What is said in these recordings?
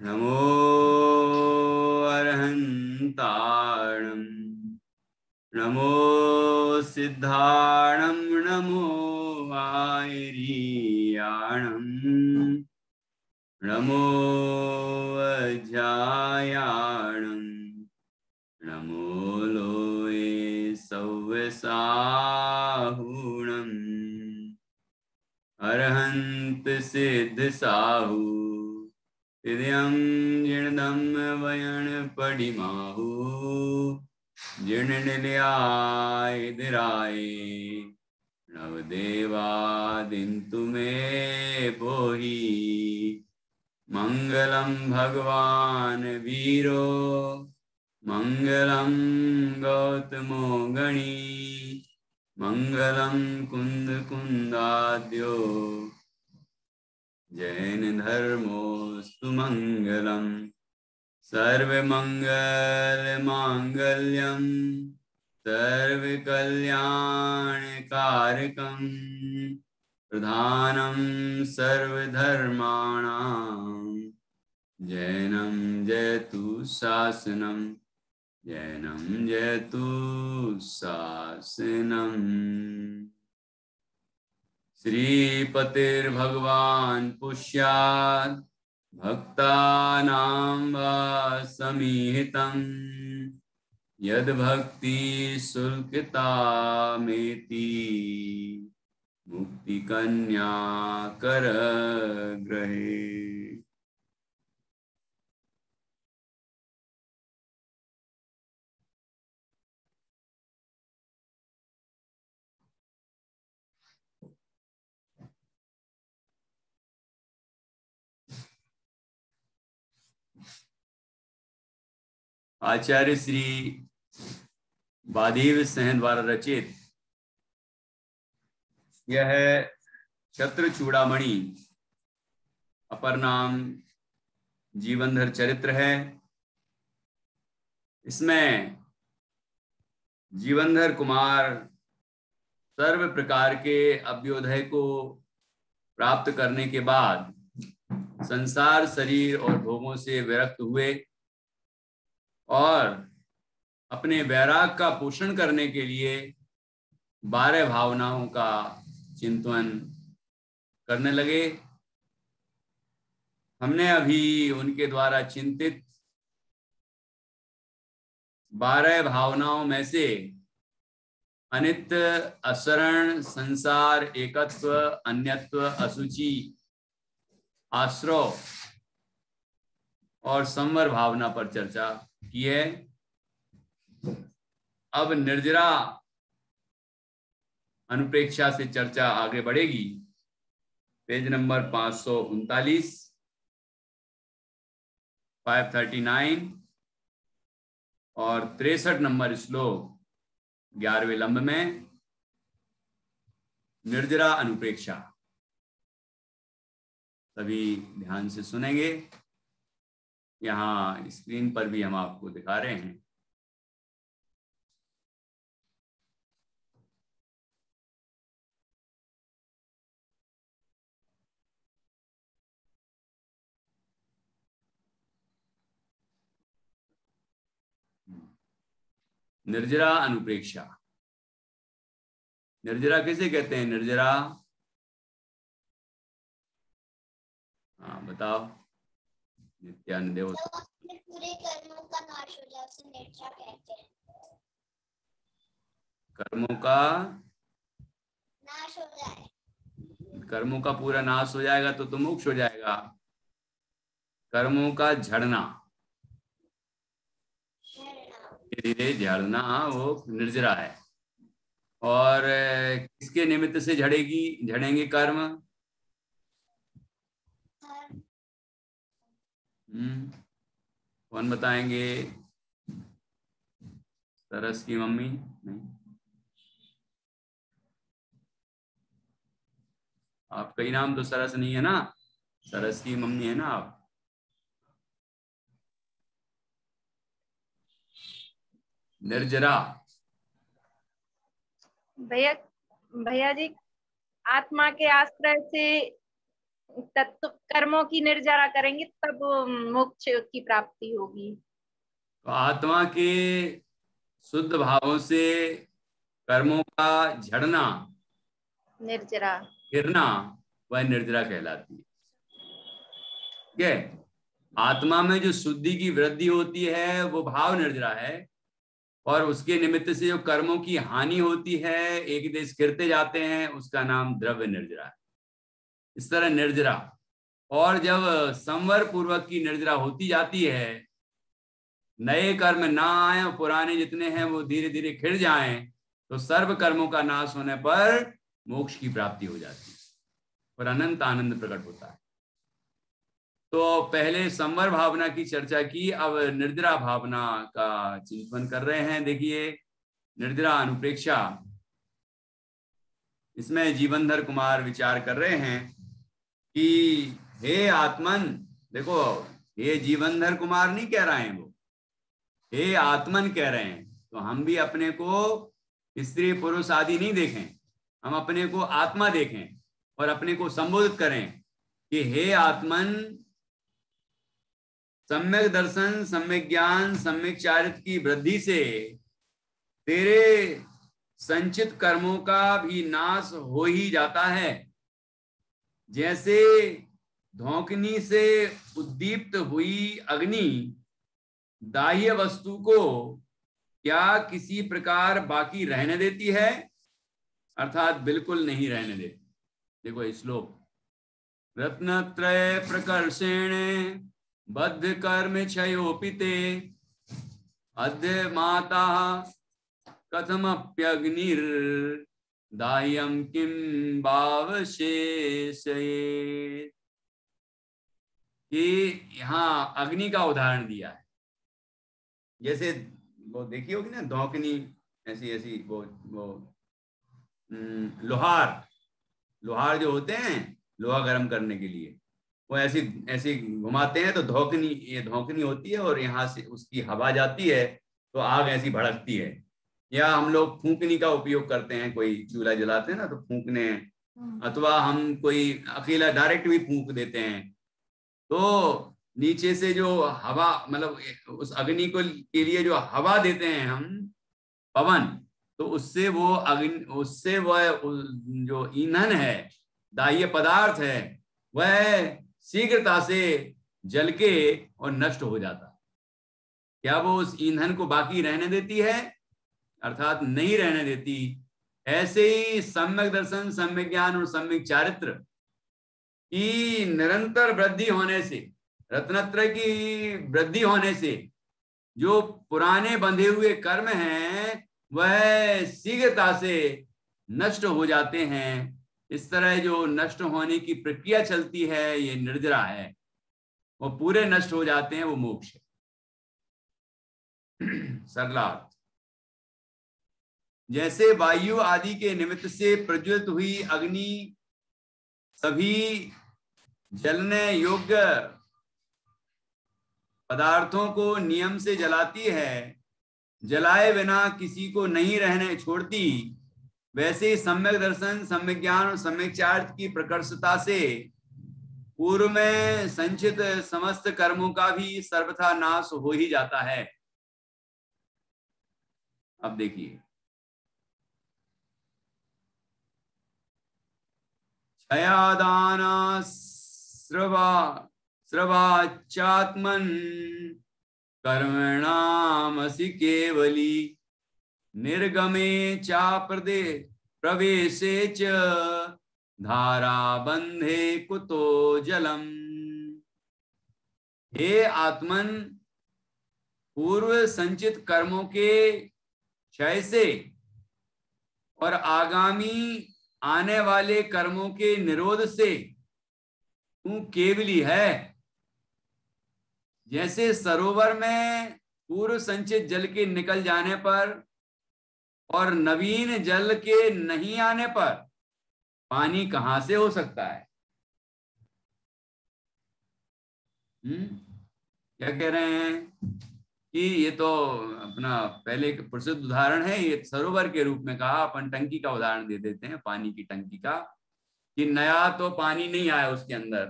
नमो अरहन्ताणं नमो सिद्धाणं नमो आयर्याणं नमो अध्यायाणं नमो लोये सव्यसाहुणम् अरहन्त सिद्ध साहु इदयं जिणदं वयण पडिमाहु जिणनिलयाय नवदेवादिन्तु मे पोहि मंगलम भगवान वीरो मंगलम गौतमो गणी मंगलम कुंद कुंदाद्यो जैन धर्मोस्तु मंगलम सर्वमंगल मांगल्यम सर्वकल्याणकारकम प्रधानम सर्वधर्माणां जैनं जयतु शासनम जैनं जयतु शासनम। श्रीपतिर्भगवान् पुष्यात् भक्तानां वा समीहितं यद्भक्ति शुल्कतामेति मुक्ति कन्या कर ग्रहे। आचार्य श्री बादीव सेन द्वारा रचित यह छत्र चूड़ामणि अपर नाम जीवनधर चरित्र है। इसमें जीवनधर कुमार सर्व प्रकार के अभ्युदय को प्राप्त करने के बाद संसार शरीर और भोगों से विरक्त हुए और अपने वैराग का पोषण करने के लिए 12 भावनाओं का चिंतन करने लगे। हमने अभी उनके द्वारा चिंतित 12 भावनाओं में से अनित्य, असरण, संसार, एकत्व, अन्यत्व, असुचि, आश्रव और संवर भावना पर चर्चा की है। अब निर्जरा अनुप्रेक्षा से चर्चा आगे बढ़ेगी। पेज नंबर 539, 539 और 63 नंबर श्लोक 11वें लंब में निर्जरा अनुप्रेक्षा। सभी ध्यान से सुनेंगे। यहाँ स्क्रीन पर भी हम आपको दिखा रहे हैं। निर्जरा अनुप्रेक्षा। निर्जरा किसे कहते हैं? निर्जरा, हाँ बताओ। नित्यानंद देव। पूरे कर्मों का नाश हो जाए उसे निर्जरा कहते हैं। कर्मों का नाश हो जाए, कर्मों का पूरा नाश हो जाएगा तो मोक्ष हो जाएगा। कर्मों का झड़ना, धीरे धीरे झड़ना, वो निर्जरा है। और किसके निमित्त से झड़ेंगे कर्म? कौन बताएंगे? सरस की मम्मी? नहीं, आपका ही नाम तो सरस नहीं है ना? सरस की मम्मी है ना आप? निर्जरा भैया जी आत्मा के आश्रय से तत्व कर्मों की निर्जरा करेंगे तब मोक्ष की प्राप्ति होगी। तो आत्मा के शुद्ध भावों से कर्मों का झड़ना, निर्जरा, गिरना, वह निर्जरा कहलाती है। ठीक है, आत्मा में जो शुद्धि की वृद्धि होती है वो भाव निर्जरा है, और उसके निमित्त से जो कर्मों की हानि होती है, एक देश गिरते जाते हैं, उसका नाम द्रव्य निर्जरा है। इस तरह निर्जरा, और जब संवर पूर्वक की निर्जरा होती जाती है, नए कर्म ना आए, पुराने जितने हैं वो धीरे धीरे खिड़ जाएं, तो सर्व कर्मों का नाश होने पर मोक्ष की प्राप्ति हो जाती है और अनंत आनंद प्रकट होता है। तो पहले संवर भावना की चर्चा की, अब निर्जरा भावना का चिंतन कर रहे हैं। देखिए, निर्जरा अनुप्रेक्षा, इसमें जीवनधर कुमार विचार कर रहे हैं कि हे आत्मन, देखो ये जीवनधर कुमार नहीं कह रहे हैं, वो हे आत्मन कह रहे हैं। तो हम भी अपने को स्त्री पुरुष आदि नहीं देखें, हम अपने को आत्मा देखें और अपने को संबोधित करें कि हे आत्मन, सम्यक दर्शन, सम्यक ज्ञान, सम्यक चारित्र की वृद्धि से तेरे संचित कर्मों का भी नाश हो ही जाता है। जैसे धौंकनी से उद्दीप्त हुई अग्नि दाह्य वस्तु को क्या किसी प्रकार बाकी रहने देती है? अर्थात बिल्कुल नहीं रहने देती। देखो श्लोक, रत्नत्रय प्रकर्षेण बद्ध कर्म क्षयोपिते अद्य माता कथमप्यग्निर दाह्यम किम भावशेषयेत्। कि यहाँ अग्नि का उदाहरण दिया है। जैसे वो देखी होगी ना धौंकनी, ऐसी ऐसी वो लोहार जो होते हैं लोहा गर्म करने के लिए, वो ऐसी ऐसी घुमाते हैं तो धौंकनी, ये धौंकनी होती है और यहाँ से उसकी हवा जाती है तो आग ऐसी भड़कती है। या हम लोग फूंकनी का उपयोग करते हैं, कोई चूल्हा जलाते हैं ना तो फूंकने, अथवा हम कोई अकेला डायरेक्ट भी फूंक देते हैं, तो नीचे से जो हवा, मतलब उस अग्नि को के लिए जो हवा देते हैं हम, पवन, तो उससे वो अग्नि, उससे वह जो ईंधन है, दाह्य पदार्थ है, वह शीघ्रता से जल के और नष्ट हो जाता। क्या वो उस ईंधन को बाकी रहने देती है? अर्थात नहीं रहने देती। ऐसे ही सम्यक दर्शन, सम्यक ज्ञान और सम्यक चारित्र की निरंतर वृद्धि होने से, रत्नत्रय की वृद्धि होने से जो पुराने बंधे हुए कर्म हैं वह शीघ्रता से नष्ट हो जाते हैं। इस तरह जो नष्ट होने की प्रक्रिया चलती है, ये निर्जरा है, वो पूरे नष्ट हो जाते हैं, वो मोक्ष है। सरलार्थ, जैसे वायु आदि के निमित्त से प्रज्वलित हुई अग्नि सभी जलने योग्य पदार्थों को नियम से जलाती है, जलाए बिना किसी को नहीं रहने छोड़ती, वैसे ही सम्यक दर्शन, सम्यक ज्ञान और सम्यक चारित्र की प्रकर्षता से पूर्व में संचित समस्त कर्मों का भी सर्वथा नाश हो ही जाता है। अब देखिए, क्षयादाना स्रवाचात्मन कर्मणामसि केवली निर्गमे चा प्रवेशे च धारा बंधे कुतो जलम। हे आत्मन, पूर्व संचित कर्मों के क्षय से और आगामी आने वाले कर्मों के निरोध से तू केवली है। जैसे सरोवर में पूर्व संचित जल के निकल जाने पर और नवीन जल के नहीं आने पर पानी कहां से हो सकता है? क्या कह रहे हैं कि ये तो अपना पहले एक प्रसिद्ध उदाहरण है, ये सरोवर के रूप में कहा, अपन टंकी का उदाहरण दे देते हैं, पानी की टंकी का। कि नया तो पानी नहीं आया उसके अंदर,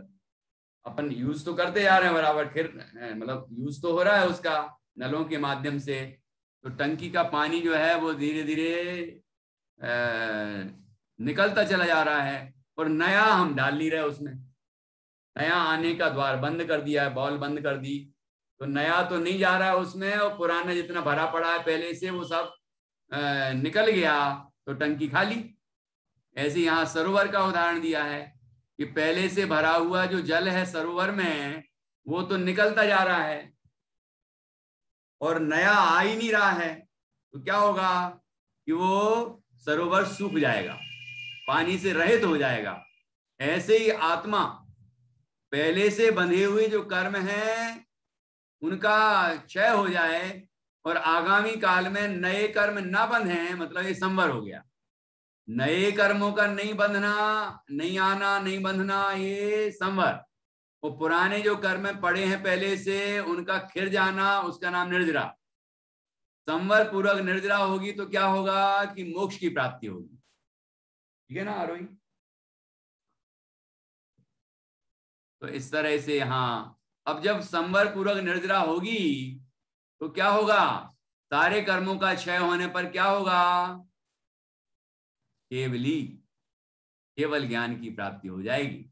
अपन यूज तो करते जा रहे हैं बराबर, फिर मतलब यूज तो हो रहा है उसका नलों के माध्यम से, तो टंकी का पानी जो है वो धीरे धीरे निकलता चला जा रहा है, और नया हम डाल नहीं रहे उसमें। नया आने का द्वार बंद कर दिया है, बॉल बंद कर दी, तो नया तो नहीं जा रहा है उसमें, और पुराना जितना भरा पड़ा है पहले से वो सब निकल गया, तो टंकी खाली। ऐसे यहाँ सरोवर का उदाहरण दिया है कि पहले से भरा हुआ जो जल है सरोवर में वो तो निकलता जा रहा है और नया आ ही नहीं रहा है, तो क्या होगा कि वो सरोवर सूख जाएगा, पानी से रहित हो जाएगा। ऐसे ही आत्मा पहले से बंधे हुए जो कर्म हैं उनका क्षय हो जाए और आगामी काल में नए कर्म ना बंधे, मतलब ये संवर हो गया। नए कर्मों का नहीं बंधना, नहीं आना, नहीं बंधना, ये संवर। वो पुराने जो कर्म पड़े हैं पहले से उनका खिर जाना, उसका नाम निर्जरा। संवर पूर्वक निर्जरा होगी तो क्या होगा कि मोक्ष की प्राप्ति होगी। ठीक है ना आरोही? तो इस तरह से यहाँ अब जब संवर पूर्वक निर्जरा होगी तो क्या होगा, सारे कर्मों का क्षय होने पर क्या होगा, केवल ज्ञान की प्राप्ति हो जाएगी, है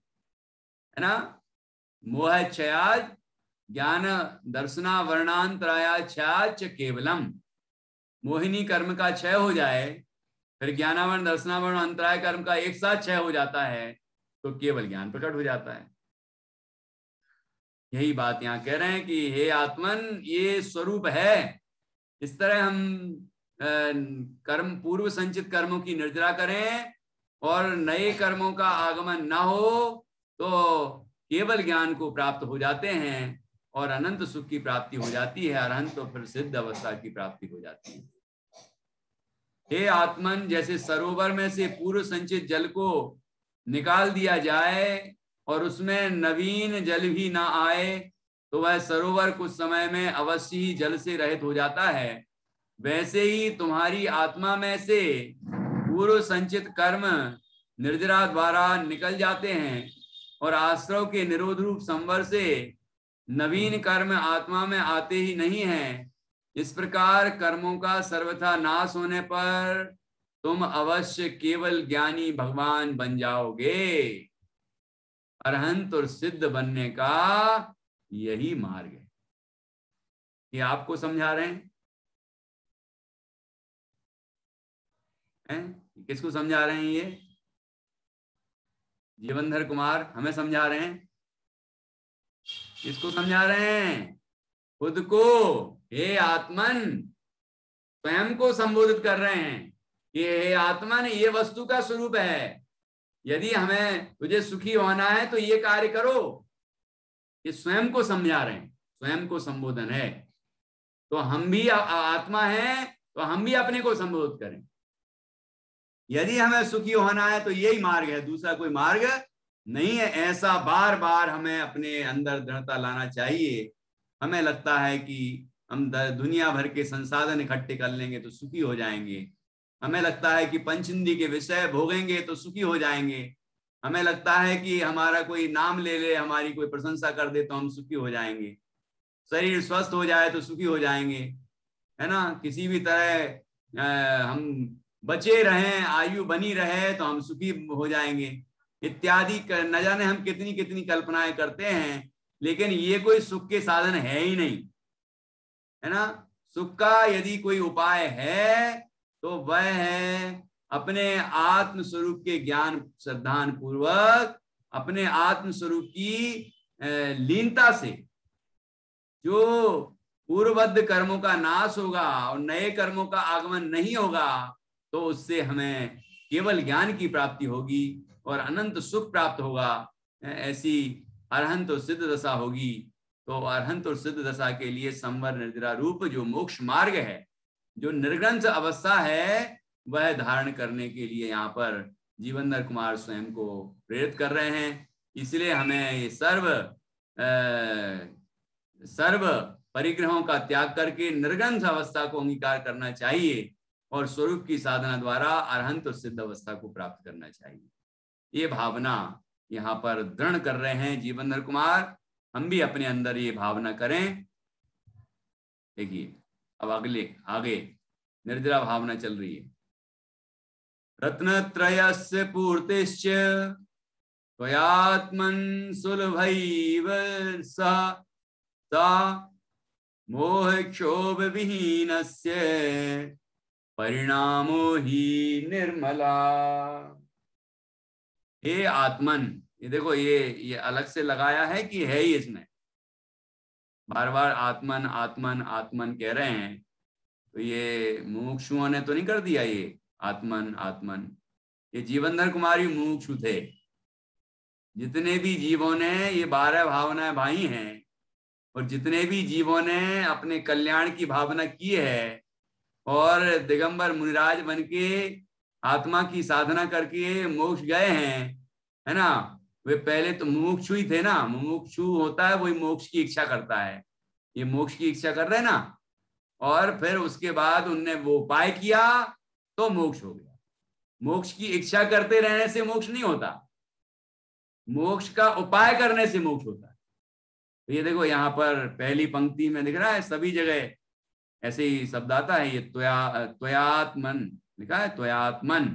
ना। मोह क्षयाद ज्ञान दर्शना वर्णांतराया क्षयाच केवलम। मोहिनी कर्म का क्षय हो जाए, फिर ज्ञानावरण दर्शनावरण अंतराय कर्म का एक साथ क्षय हो जाता है, तो केवल ज्ञान प्रकट हो जाता है। यही बात यहाँ कह रहे हैं कि हे आत्मन, ये स्वरूप है। इस तरह हम कर्म पूर्व संचित कर्मों की निर्जरा करें और नए कर्मों का आगमन ना हो तो केवल ज्ञान को प्राप्त हो जाते हैं और अनंत सुख की प्राप्ति हो जाती है, अरहंत तो फिर सिद्ध अवस्था की प्राप्ति हो जाती है। हे आत्मन, जैसे सरोवर में से पूर्व संचित जल को निकाल दिया जाए और उसमें नवीन जल भी ना आए तो वह सरोवर कुछ समय में अवश्य ही जल से रहित हो जाता है, वैसे ही तुम्हारी आत्मा में से पूर्व संचित कर्म निर्जरा द्वारा निकल जाते हैं और आश्रव के निरोध रूप संवर से नवीन कर्म आत्मा में आते ही नहीं हैं। इस प्रकार कर्मों का सर्वथा नाश होने पर तुम अवश्य केवल ज्ञानी भगवान बन जाओगे। अरहंत और सिद्ध बनने का यही मार्ग है। ये आपको समझा रहे हैं? किसको समझा रहे हैं? ये जीवनधर कुमार हमें समझा रहे हैं। किसको समझा रहे हैं? खुद को। हे आत्मन, स्वयं को संबोधित कर रहे हैं कि हे आत्मन, ये वस्तु का स्वरूप है। यदि हमें तुझे सुखी होना है तो ये कार्य करो। ये स्वयं को समझा रहे हैं, स्वयं को संबोधन है। तो हम भी आत्मा हैं तो हम भी अपने को संबोधित करें। यदि हमें सुखी होना है तो यही मार्ग है, दूसरा कोई मार्ग नहीं है। ऐसा बार बार हमें अपने अंदर दृढ़ता लाना चाहिए। हमें लगता है कि हम दुनिया भर के संसाधन इकट्ठे कर लेंगे तो सुखी हो जाएंगे। हमें लगता है कि पंचेंद्रिय के विषय भोगेंगे तो सुखी हो जाएंगे। हमें लगता है कि हमारा कोई नाम ले ले, हमारी कोई प्रशंसा कर दे तो हम सुखी हो जाएंगे। शरीर स्वस्थ हो जाए तो सुखी हो जाएंगे, है ना। किसी भी तरह हम बचे रहें, आयु बनी रहे तो हम सुखी हो जाएंगे इत्यादि। न जाने हम कितनी कितनी कल्पनाएं करते हैं, लेकिन ये कोई सुख के साधन है ही नहीं, है ना। सुख का यदि कोई उपाय है तो वह है अपने आत्म स्वरूप के ज्ञान श्रद्धान पूर्वक, अपने आत्म स्वरूप की लीनता से जो पूर्वबद्ध कर्मों का नाश होगा और नए कर्मों का आगमन नहीं होगा, तो उससे हमें केवल ज्ञान की प्राप्ति होगी और अनंत सुख प्राप्त होगा। ऐसी अरहंत और सिद्ध दशा होगी। तो अरहंत और सिद्ध दशा के लिए संवर निर्जरा रूप जो मोक्ष मार्ग है, जो निर्ग्रंथ अवस्था है, वह धारण करने के लिए यहाँ पर जीवनधर कुमार स्वयं को प्रेरित कर रहे हैं। इसलिए हमें ये सर्व परिग्रहों का त्याग करके निर्ग्रंथ अवस्था को अंगीकार करना चाहिए और स्वरूप की साधना द्वारा अरहंत और सिद्ध अवस्था को प्राप्त करना चाहिए। ये भावना यहाँ पर दृढ़ कर रहे हैं जीवनधर कुमार। हम भी अपने अंदर ये भावना करें। देखिए अब आगे निर्जरा भावना चल रही है। रत्नत्रयस्य पूर्तिश्च त्वयात्मन् सुलभैव सा मोहक्षोभ विहीनस्य परिणामो ही निर्मला। हे आत्मन, ये देखो ये अलग से लगाया है कि है ही इसमें, बार बार आत्मन आत्मन आत्मन कह रहे हैं, तो ये मुमुक्षुओं ने तो नहीं कर दिया ये आत्मन आत्मन। ये जीवनधर कुमारी मुमुक्षु थे। जितने भी जीवों ने ये 12 भावनाएं भाई हैं और जितने भी जीवों ने अपने कल्याण की भावना की है और दिगंबर मुनिराज बन के आत्मा की साधना करके मोक्ष गए हैं, है ना, वे पहले तो मुमुक्षु ही थे ना। मुमुक्षु होता है वही मोक्ष की इच्छा करता है। ये मोक्ष की इच्छा कर रहे हैं ना, और फिर उसके बाद उनने वो उपाय किया तो मोक्ष हो गया। मोक्ष की इच्छा करते रहने से मोक्ष नहीं होता, मोक्ष का उपाय करने से मोक्ष होता है। तो ये देखो यहाँ पर पहली पंक्ति में दिख रहा है, सभी जगह ऐसे ही शब्द आता है। ये त्वयात्मन लिखा है, त्वयात्मन,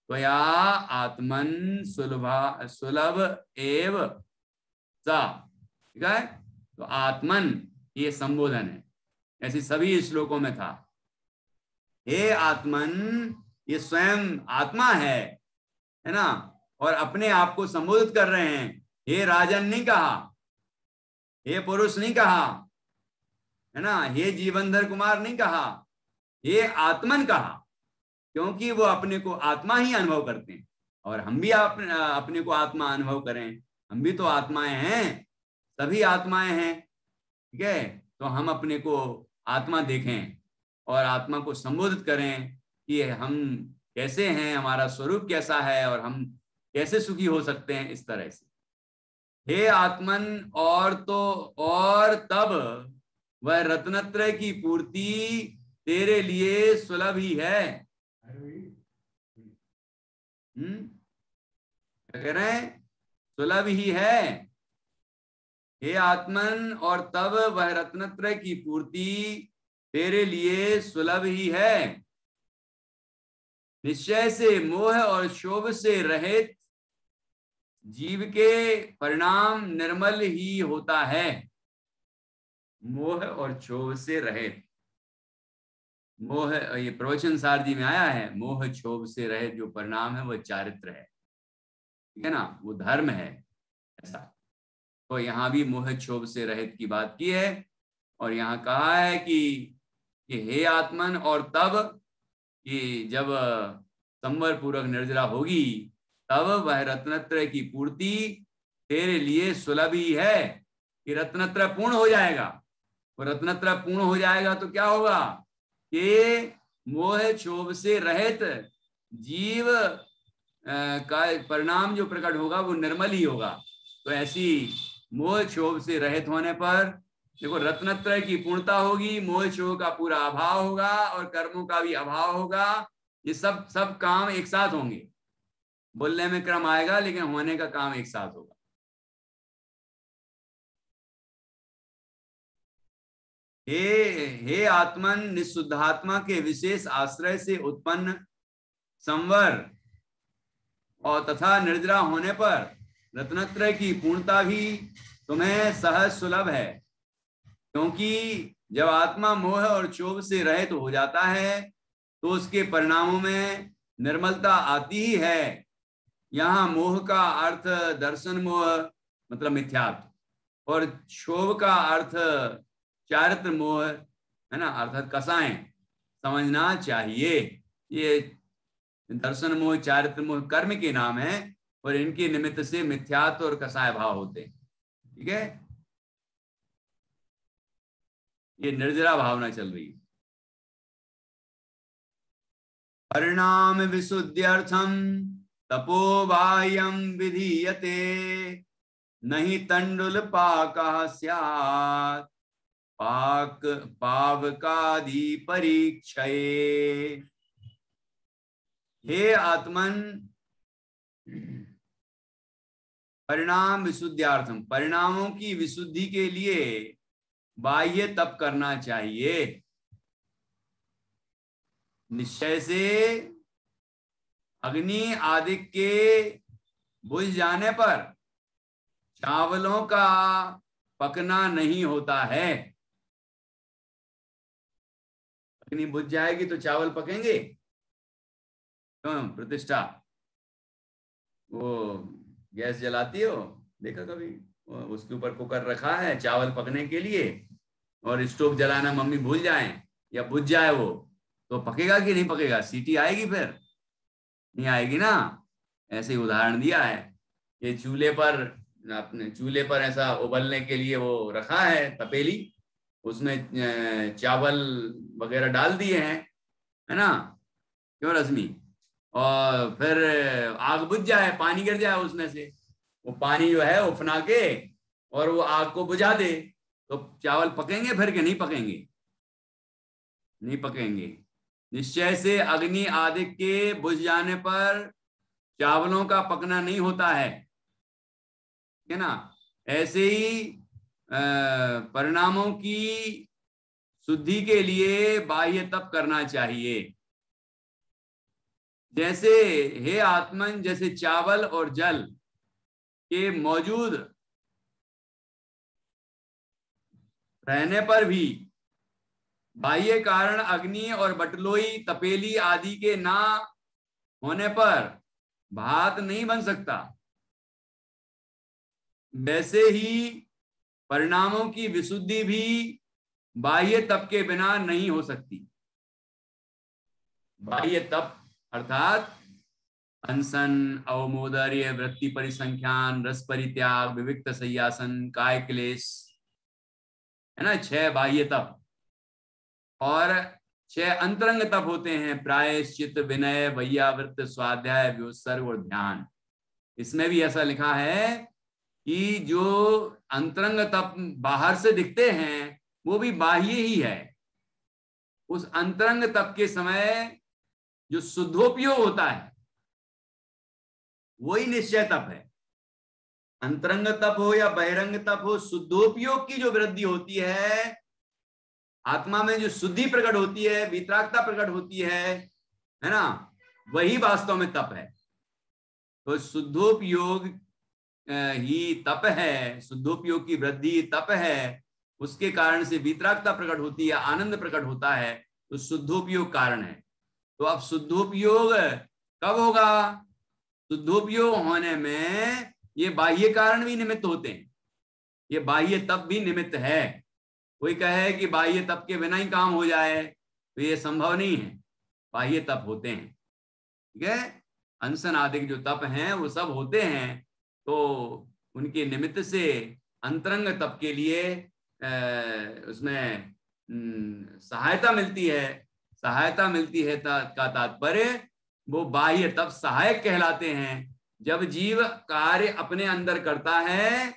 त्वया आत्मन सुलभ एव सा, ठीक है। तो आत्मन ये संबोधन है, ऐसे सभी श्लोकों में था। हे आत्मन, ये स्वयं आत्मा है ना, और अपने आप को संबोधित कर रहे हैं। हे राजन नहीं कहा, हे पुरुष नहीं कहा, है ना, हे जीवनधर कुमार नहीं कहा, हे आत्मन कहा, क्योंकि वो अपने को आत्मा ही अनुभव करते हैं। और हम भी अपने को आत्मा अनुभव करें, हम भी तो आत्माएं हैं, सभी आत्माएं हैं, ठीक है। तो हम अपने को आत्मा देखें और आत्मा को संबोधित करें कि हम कैसे हैं, हमारा स्वरूप कैसा है और हम कैसे सुखी हो सकते हैं, इस तरह से। हे आत्मन, और तो और तब वह रत्नत्रय की पूर्ति तेरे लिए सुलभ ही है। क्या कह रहे हैं? सुलभ ही है। हे आत्मन, और तब वह रत्नत्रय की पूर्ति तेरे लिए सुलभ ही है। निश्चय से मोह और क्षोभ से रहित जीव के परिणाम निर्मल ही होता है। मोह और क्षोभ से रहित, मोह, ये प्रवचन सार जी में आया है, मोह क्षोभ से रहित जो परिणाम है वो चारित्र है, ठीक है ना, वो धर्म है, ऐसा। तो यहाँ भी मोह क्षोभ से रहित की बात की है। और यहाँ कहा है कि हे आत्मन, और तब कि जब संवर पूर्वक निर्जरा होगी तब वह रत्नत्रय की पूर्ति तेरे लिए सुलभ ही है। कि रत्नत्रय पूर्ण हो जाएगा, वो रत्नत्रय पूर्ण हो जाएगा तो क्या होगा कि मोह क्षोभ से रहित जीव का परिणाम जो प्रकट होगा वो निर्मल ही होगा। तो ऐसी मोह क्षोभ से रहित होने पर देखो रत्नत्रय की पूर्णता होगी, मोह क्षोभ का पूरा अभाव होगा और कर्मों का भी अभाव होगा। ये सब काम एक साथ होंगे। बोलने में क्रम आएगा लेकिन होने का काम एक साथ होगा। हे आत्मन, निशुद्धात्मा के विशेष आश्रय से उत्पन्न संवर और तथा निर्जरा होने पर रत्नत्रय की पूर्णता भी तुम्हें सहज सुलभ है। क्योंकि जब आत्मा मोह और क्षोभ से रहित हो जाता है तो उसके परिणामों में निर्मलता आती ही है। यहाँ मोह का अर्थ दर्शन मोह मतलब मिथ्यात्व, और क्षोभ का अर्थ चारित्र मोह, है ना, अर्थात कसाएं समझना चाहिए। ये दर्शन मोह चारित्र मोह कर्म के नाम है और इनके निमित्त से मिथ्यात्व और कसाय भाव होते हैं, ठीक है। ये निर्जरा भावना चल रही है। परिणाम विशुद्ध्यर्थम तपोबाह्यम विधीयते नहीं तंडुल पाकः स्यात् पावकादि परीक्षये। हे आत्मन, परिणाम विशुद्ध्यार्थम, परिणामों की विशुद्धि के लिए बाह्य तप करना चाहिए। निश्चय से अग्नि आदि के बुझ जाने पर चावलों का पकना नहीं होता है। अग्नि बुझ जाएगी तो चावल पकेंगे? क्यों प्रतिष्ठा, वो गैस जलाती हो, देखा कभी? उसके ऊपर कुकर रखा है चावल पकने के लिए, और स्टोव जलाना मम्मी भूल जाए या बुझ जाए वो, तो पकेगा कि नहीं पकेगा? सीटी आएगी? फिर नहीं आएगी ना। ऐसे ही उदाहरण दिया है। ये चूल्हे पर, अपने चूल्हे पर ऐसा उबलने के लिए वो रखा है तपेली, उसमें चावल वगैरह डाल दिए हैं, है ना? क्यों रश्मि? और फिर आग बुझ जाए, पानी गिर जाए उसमें से, वो पानी जो है उफना के और वो आग को बुझा दे, तो चावल पकेंगे फिर कि नहीं पकेंगे? नहीं पकेंगे। निश्चय से अग्नि आदि के बुझ जाने पर चावलों का पकना नहीं होता है ना? ऐसे ही परिणामों की शुद्धि के लिए बाह्य तप करना चाहिए। जैसे हे आत्मन, जैसे चावल और जल के मौजूद रहने पर भी बाह्य कारण अग्नि और बटलोई तपेली आदि के ना होने पर भात नहीं बन सकता, वैसे ही परिणामों की विशुद्धि भी बाह्य तप के बिना नहीं हो सकती। बाह्य तप अर्थात अनशन, अवमोदर्य, वृत्ति परिसंख्यान, रस परित्याग, विविक्त संयासन, काय क्लेश, है ना, 6 बाह्य तप। और 6 अंतरंग तप होते हैं, प्रायश्चित, विनय, वैयावृत्त, स्वाध्याय, व्योत्सर्ग और ध्यान। इसमें भी ऐसा लिखा है कि जो अंतरंग तप बाहर से दिखते हैं वो भी बाह्य ही है। उस अंतरंग तप के समय जो शुद्धोपयोग होता है वही निश्चय तप है। अंतरंग तप हो या बहिरंग तप हो, शुद्धोपयोग की जो वृद्धि होती है, आत्मा में जो शुद्धि प्रकट होती है, वितरागता प्रकट होती है ना, वही वास्तव में तप है। तो शुद्धोपयोग ही तप है, शुद्धोपयोग की वृद्धि तप है। उसके कारण से वितरागता प्रकट होती है, आनंद प्रकट होता है, तो शुद्धोपयोग कारण है। तो अब शुद्धोपयोग कब होगा? शुद्धोपयोग होने में ये बाह्य कारण भी निमित्त होते हैं, ये बाह्य तप भी निमित्त है। कोई कहे कि बाह्य तप के बिना ही काम हो जाए, तो ये संभव नहीं है, बाह्य तप होते हैं। ठीक है, अनशन आदि जो तप हैं वो सब होते हैं, तो उनके निमित्त से अंतरंग तप के लिए उसमें सहायता मिलती है। सहायता मिलती है का तात्पर्य वो बाह्य तप सहायक कहलाते हैं। जब जीव कार्य अपने अंदर करता है,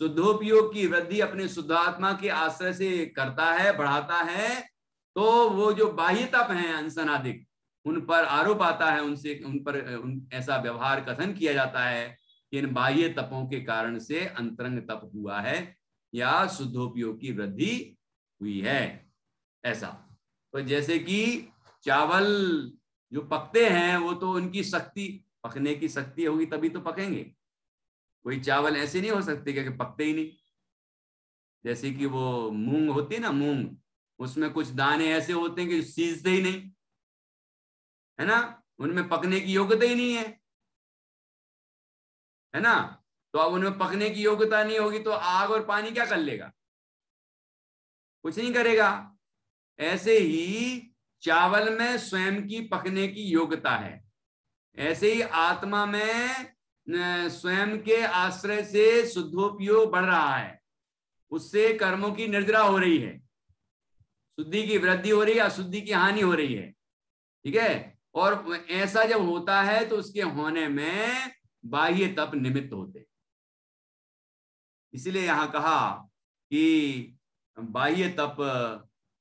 शुद्धोपयोग की वृद्धि अपने शुद्धात्मा के आश्रय से करता है, बढ़ाता है, तो वो जो बाह्य तप हैं अनशन आदि, उन पर आरोप आता है, उन पर ऐसा व्यवहार कथन किया जाता है कि इन बाह्य तपों के कारण से अंतरंग तप हुआ है या शुद्धोपयोग की वृद्धि हुई है, ऐसा। तो जैसे कि चावल जो पकते हैं वो तो उनकी शक्ति, पकने की शक्ति होगी तभी तो पकेंगे। कोई चावल ऐसे नहीं हो सकते कि पकते ही नहीं। जैसे कि वो मूंग होती है ना, मूंग, उसमें कुछ दाने ऐसे होते हैं कि सीजते ही नहीं, है ना, उनमें पकने की योग्यता ही नहीं है ना। तो अब उनमें पकने की योग्यता नहीं होगी तो आग और पानी क्या कर लेगा? कुछ नहीं करेगा। ऐसे ही चावल में स्वयं की पकने की योग्यता है, ऐसे ही आत्मा में स्वयं के आश्रय से शुद्धोपयोग बढ़ रहा है, उससे कर्मों की निर्जरा हो रही है, शुद्धि की वृद्धि हो रही है, अशुद्धि की हानि हो रही है। ठीक है, और ऐसा जब होता है तो उसके होने में बाह्य तप निमित्त होते। इसलिए यहां कहा कि बाह्य तप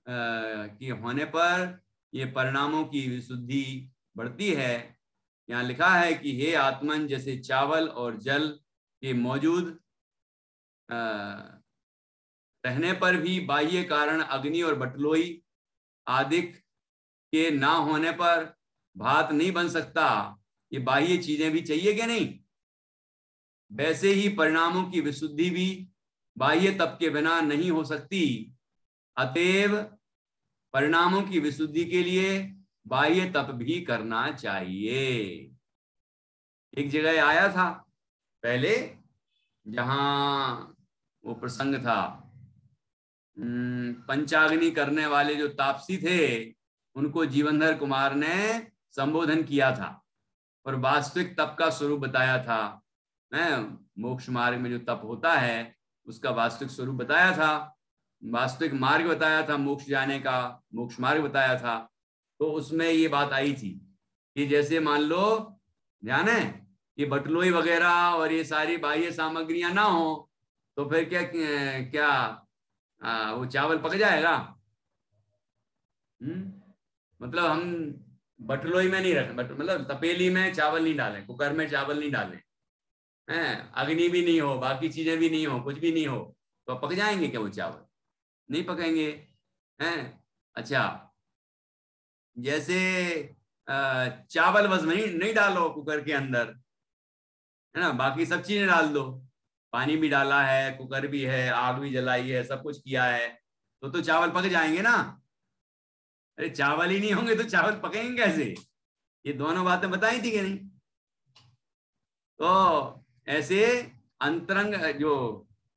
के होने पर ये परिणामों की विशुद्धि बढ़ती है। यहाँ लिखा है कि हे आत्मन, जैसे चावल और जल के मौजूद रहने पर भी बाह्य कारण अग्नि और बटलोई आदि के ना होने पर भात नहीं बन सकता, ये बाह्य चीजें भी चाहिए क्या नहीं? वैसे ही परिणामों की विशुद्धि भी बाह्य तप के बिना नहीं हो सकती। अतएव परिणामों की विशुद्धि के लिए बाह्य तप भी करना चाहिए। एक जगह आया था पहले, जहां वो प्रसंग था, पंचाग्नि करने वाले जो तापसी थे उनको जीवनधर कुमार ने संबोधन किया था और वास्तविक तप का स्वरूप बताया था। मोक्ष मार्ग में जो तप होता है उसका वास्तविक स्वरूप बताया था, वास्तविक मार्ग बताया था मोक्ष जाने का, मोक्ष मार्ग बताया था। तो उसमें ये बात आई थी कि जैसे मान लो, ध्यान है, ये बटलोई वगैरह और ये सारी बाह्य सामग्रियां ना हो तो फिर क्या क्या वो चावल पक जाएगा? मतलब हम बटलोई में नहीं रखें, मतलब तपेली में चावल नहीं डालें, कुकर में चावल नहीं डालें, हैं, अग्नि भी नहीं हो, बाकी चीजें भी नहीं हो, कुछ भी नहीं हो, तो पक जाएंगे क्या वो चावल? नहीं पकेंगे, हैं। अच्छा, जैसे चावल बस नहीं डालो कुकर के अंदर, है ना, बाकी सब चीजें डाल दो, पानी भी डाला है, कुकर भी है, आग भी जलाई है, सब कुछ किया है, तो चावल पक जाएंगे ना। अरे चावल ही नहीं होंगे तो चावल पकेंगे कैसे? ये दोनों बातें बताई थी कि नहीं? तो ऐसे अंतरंग जो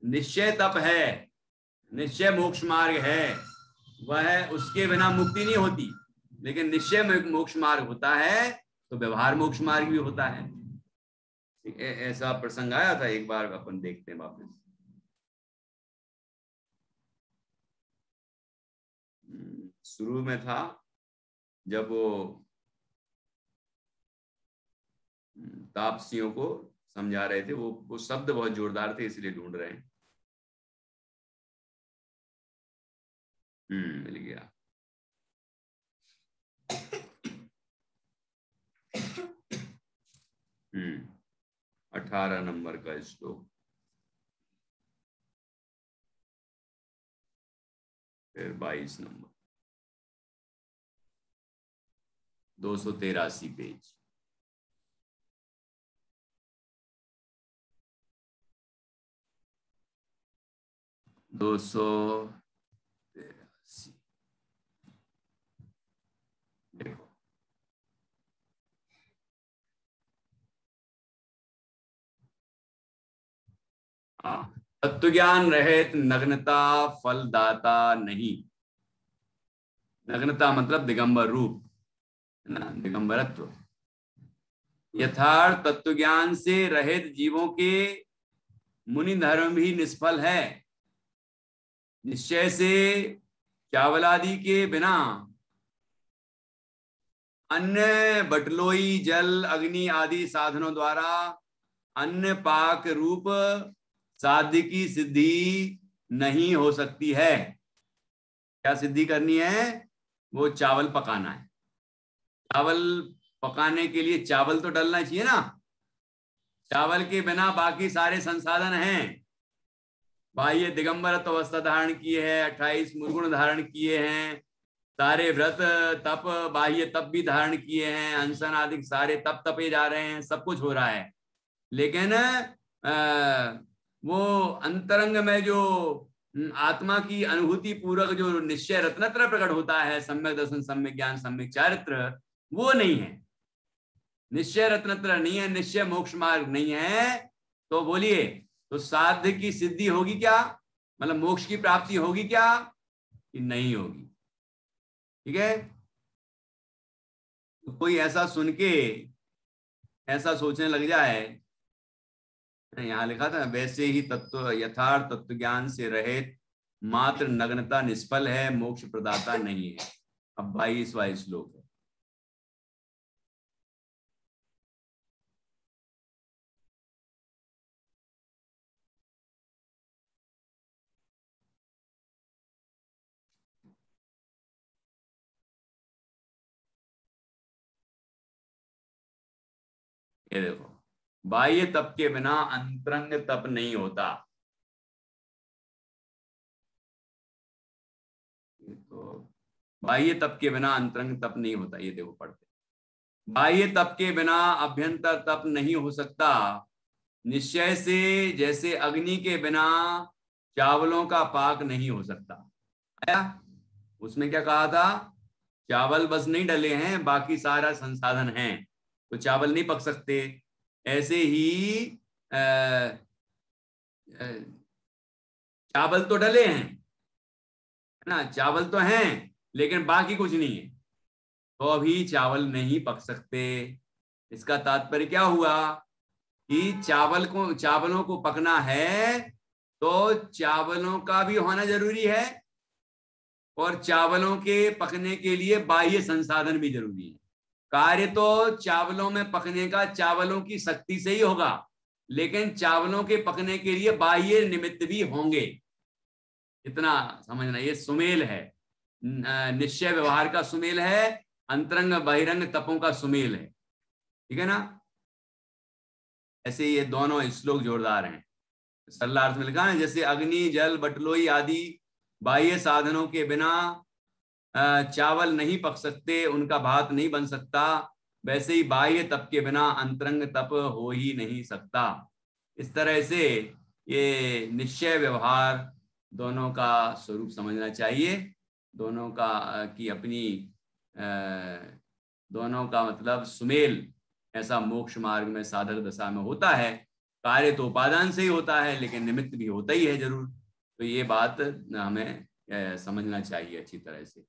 निश्चय तप है, निश्चय मोक्ष मार्ग है, वह उसके बिना मुक्ति नहीं होती। लेकिन निश्चय मोक्ष मार्ग होता है तो व्यवहार मोक्ष मार्ग भी होता है। ऐसा प्रसंग आया था एक बार, अपन देखते हैं वापस। शुरू में था जब वो तापसियों को समझा रहे थे, वो शब्द बहुत जोरदार थे इसलिए ढूंढ रहे हैं। मिल गया। हम्म 18 नंबर का श्लोक, फिर 22 नंबर, 283 पेज। दो सौ देखो, तत्व ज्ञान रहित नग्नता फलदाता नहीं। नग्नता मतलब दिगंबर रूप, है ना, दिगंबरत्व। यथार्थ तत्व ज्ञान से रहित जीवों के मुनि धर्म भी निष्फल है। निश्चय से चावल आदि के बिना अन्य बटलोई, जल, अग्नि आदि साधनों द्वारा अन्य पाक रूप साध्य की सिद्धि नहीं हो सकती है। क्या सिद्धि करनी है? वो चावल पकाना है। चावल पकाने के लिए चावल तो डलना चाहिए ना। चावल के बिना बाकी सारे संसाधन हैं। बाह्य दिगंबरत्व अवस्था धारण किए है, 28 मुर्गुण धारण किए हैं, सारे व्रत तप, बाह्य तप भी धारण किए हैं, अनशन आदि सारे तप तपे जा रहे हैं, सब कुछ हो रहा है। लेकिन वो अंतरंग में जो आत्मा की अनुभूति पूर्वक जो निश्चय रत्नत्र प्रकट होता है, सम्यक दर्शन, सम्यक ज्ञान, सम्यक चारित्र, वो नहीं है। निश्चय रत्नत्र नहीं है, निश्चय मोक्ष मार्ग नहीं है। तो बोलिए, तो साध्य की सिद्धि होगी क्या? मतलब मोक्ष की प्राप्ति होगी क्या कि नहीं होगी? ठीक है। तो कोई ऐसा सुन के ऐसा सोचने लग जाए, यहां लिखा था वैसे ही तत्व यथार्थ तत्व ज्ञान से रहित मात्र नग्नता निष्फल है, मोक्ष प्रदाता नहीं है। अब 22वां श्लोक है। ये देखो, बाह्य तप के बिना अंतरंग तप नहीं होता। तो बाह्य तप के बिना अंतरंग तप नहीं होता, ये देखो पढ़ते। बाह्य तप के बिना अभ्यंतर तप नहीं हो सकता निश्चय से, जैसे अग्नि के बिना चावलों का पाक नहीं हो सकता। आया? उसमें क्या कहा था? चावल बस नहीं डले हैं, बाकी सारा संसाधन है, तो चावल नहीं पक सकते। ऐसे ही चावल तो डले हैं, है ना, चावल तो हैं, लेकिन बाकी कुछ नहीं है, तो अभी चावल नहीं पक सकते। इसका तात्पर्य क्या हुआ कि चावलों को पकना है तो चावलों का भी होना जरूरी है, और चावलों के पकने के लिए बाह्य संसाधन भी जरूरी है। कार्य तो चावलों में पकने का चावलों की शक्ति से ही होगा, लेकिन चावलों के पकने के लिए बाह्य निमित्त भी होंगे। इतना समझना, ये सुमेल है, निश्चय व्यवहार का सुमेल है, अंतरंग बहिरंग तपों का सुमेल है। ठीक है ना? ऐसे ये दोनों श्लोक जोरदार हैं। सरला अर्थ में लिखा है, जैसे अग्नि जल बटलोई आदि बाह्य साधनों के बिना चावल नहीं पक सकते, उनका भात नहीं बन सकता, वैसे ही बाह्य तप के बिना अंतरंग तप हो ही नहीं सकता। इस तरह से ये निश्चय व्यवहार दोनों का स्वरूप समझना चाहिए। दोनों का की अपनी दोनों का मतलब सुमेल ऐसा मोक्ष मार्ग में साधक दशा में होता है। कार्य तो उपादान से ही होता है, लेकिन निमित्त भी होता ही है जरूर। तो ये बात हमें समझना चाहिए अच्छी तरह से।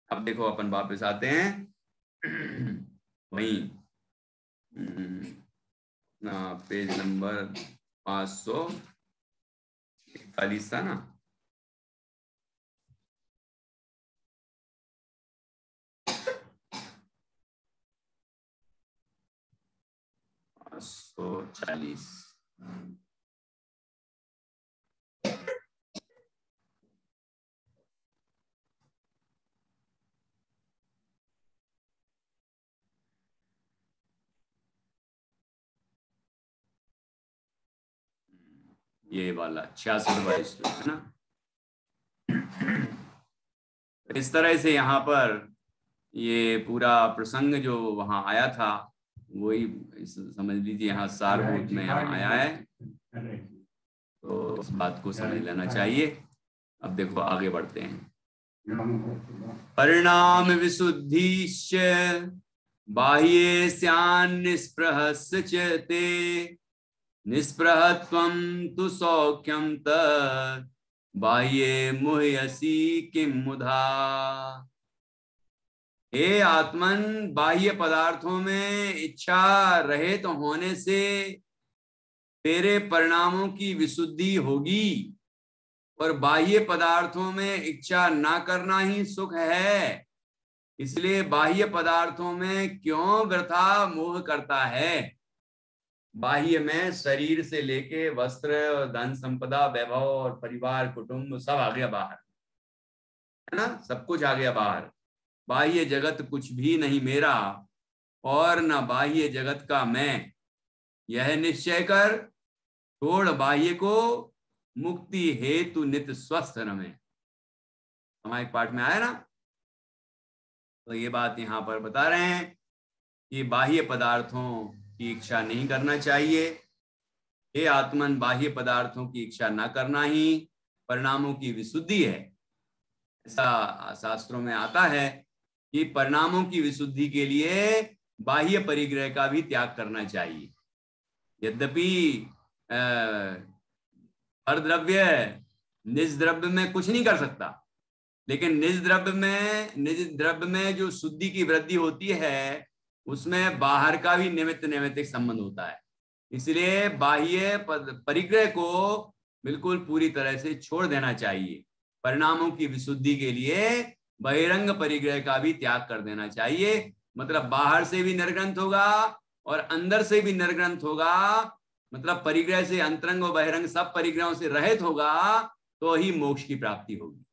अब देखो अपन वापस आते हैं वहीं पेज नंबर 541 था ना। तो 40 ये वाला 66वां श्लोक है ना। इस तरह से यहाँ पर ये पूरा प्रसंग जो वहां आया था वही समझ लीजिए यहाँ सारभूत में यहाँ आया है, तो इस बात को समझ लेना चाहिए। अब देखो आगे बढ़ते हैं। परिणाम विशुद्धिश्च बाह्ये स्यान् निस्पृहस्य च ते निस्पृहत्वं तु सौख्यं तत् बाह्ये मुह्यसि किं मुधा। हे आत्मन, बाह्य पदार्थों में इच्छा रहित होने से तेरे परिणामों की विशुद्धि होगी, और बाह्य पदार्थों में इच्छा ना करना ही सुख है। इसलिए बाह्य पदार्थों में क्यों वृथा मोह करता है। बाह्य में शरीर से लेके वस्त्र और धन संपदा वैभव और परिवार कुटुंब सब आ गया बाहर, है ना, सब कुछ आ गया बाहर। बाह्य जगत कुछ भी नहीं मेरा, और न बाह्य जगत का मैं, यह निश्चय कर छोड़ बाह्य को, मुक्ति हेतु नित स्वस्थ रमे। हमारे पाठ में आया ना, तो ये बात यहाँ पर बता रहे हैं कि बाह्य पदार्थों की इच्छा नहीं करना चाहिए। हे आत्मन, बाह्य पदार्थों की इच्छा ना करना ही परिणामों की विशुद्धि है। ऐसा शास्त्रों में आता है कि परिणामों की विशुद्धि के लिए बाह्य परिग्रह का भी त्याग करना चाहिए। यद्यपि हर द्रव्य निज द्रव्य में कुछ नहीं कर सकता, लेकिन निज द्रव्य में जो शुद्धि की वृद्धि होती है उसमें बाहर का भी निमित्त संबंध होता है। इसलिए बाह्य परिग्रह को बिल्कुल पूरी तरह से छोड़ देना चाहिए। परिणामों की विशुद्धि के लिए बहिरंग परिग्रह का भी त्याग कर देना चाहिए। मतलब बाहर से भी निर्ग्रंथ होगा और अंदर से भी निर्ग्रंथ होगा, मतलब परिग्रह से अंतरंग और बहिरंग सब परिग्रहों से रहित होगा, तो ही मोक्ष की प्राप्ति होगी।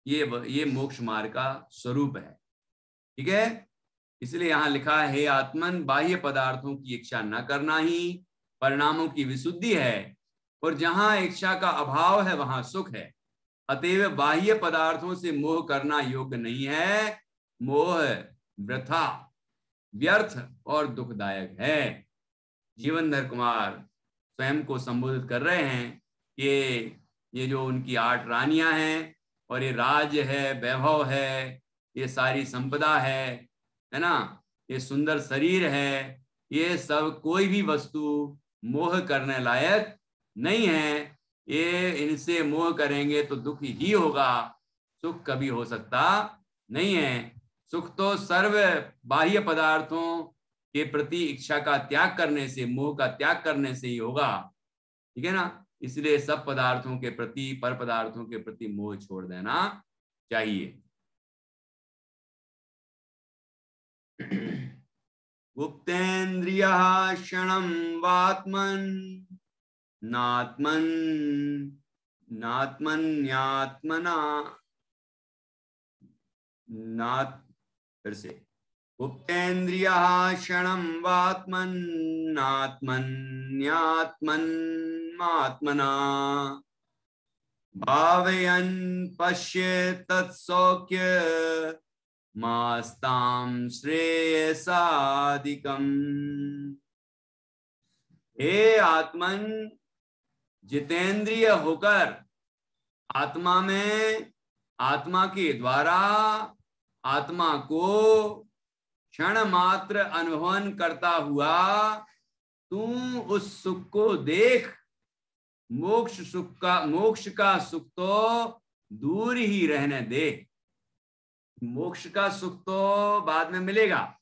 ये मोक्ष मार्ग का स्वरूप है। ठीक है, इसलिए यहाँ लिखा है, हे आत्मन, बाह्य पदार्थों की इच्छा न करना ही परिणामों की विशुद्धि है, और जहां इच्छा का अभाव है वहां सुख है। अतएव बाह्य पदार्थों से मोह करना योग्य नहीं है। मोह वृथा, व्यर्थ और दुखदायक है। जीवनधर कुमार स्वयं को संबोधित कर रहे हैं कि ये जो उनकी 8 रानियां हैं और ये राज्य है, वैभव है, ये सारी संपदा है ना, ये सुंदर शरीर है, ये सब कोई भी वस्तु मोह करने लायक नहीं है। ये इनसे मोह करेंगे तो दुख ही होगा, सुख कभी हो सकता नहीं है। सुख तो सर्व बाह्य पदार्थों के प्रति इच्छा का त्याग करने से, मोह का त्याग करने से ही होगा, ठीक है ना। इसलिए सब पदार्थों के प्रति, पर पदार्थों के प्रति मोह छोड़ देना चाहिए। गुप्तेन्द्रियः क्षणं वात्मन् नात्मन्यात्मना फिर से, गुप्तेन्द्रियः क्षणं वात्मन्नात्मन्यात्मन्मात्मना भावयन् पश्येत् तत्सौख्य मास्तां श्रेयसादिकम्। हे आत्मन, जितेंद्रिय होकर आत्मा में, आत्मा के द्वारा आत्मा को क्षण मात्र अनुभवन करता हुआ तू उस सुख को देख। मोक्ष का सुख तो दूर ही रहने दे। मोक्ष का सुख तो बाद में मिलेगा,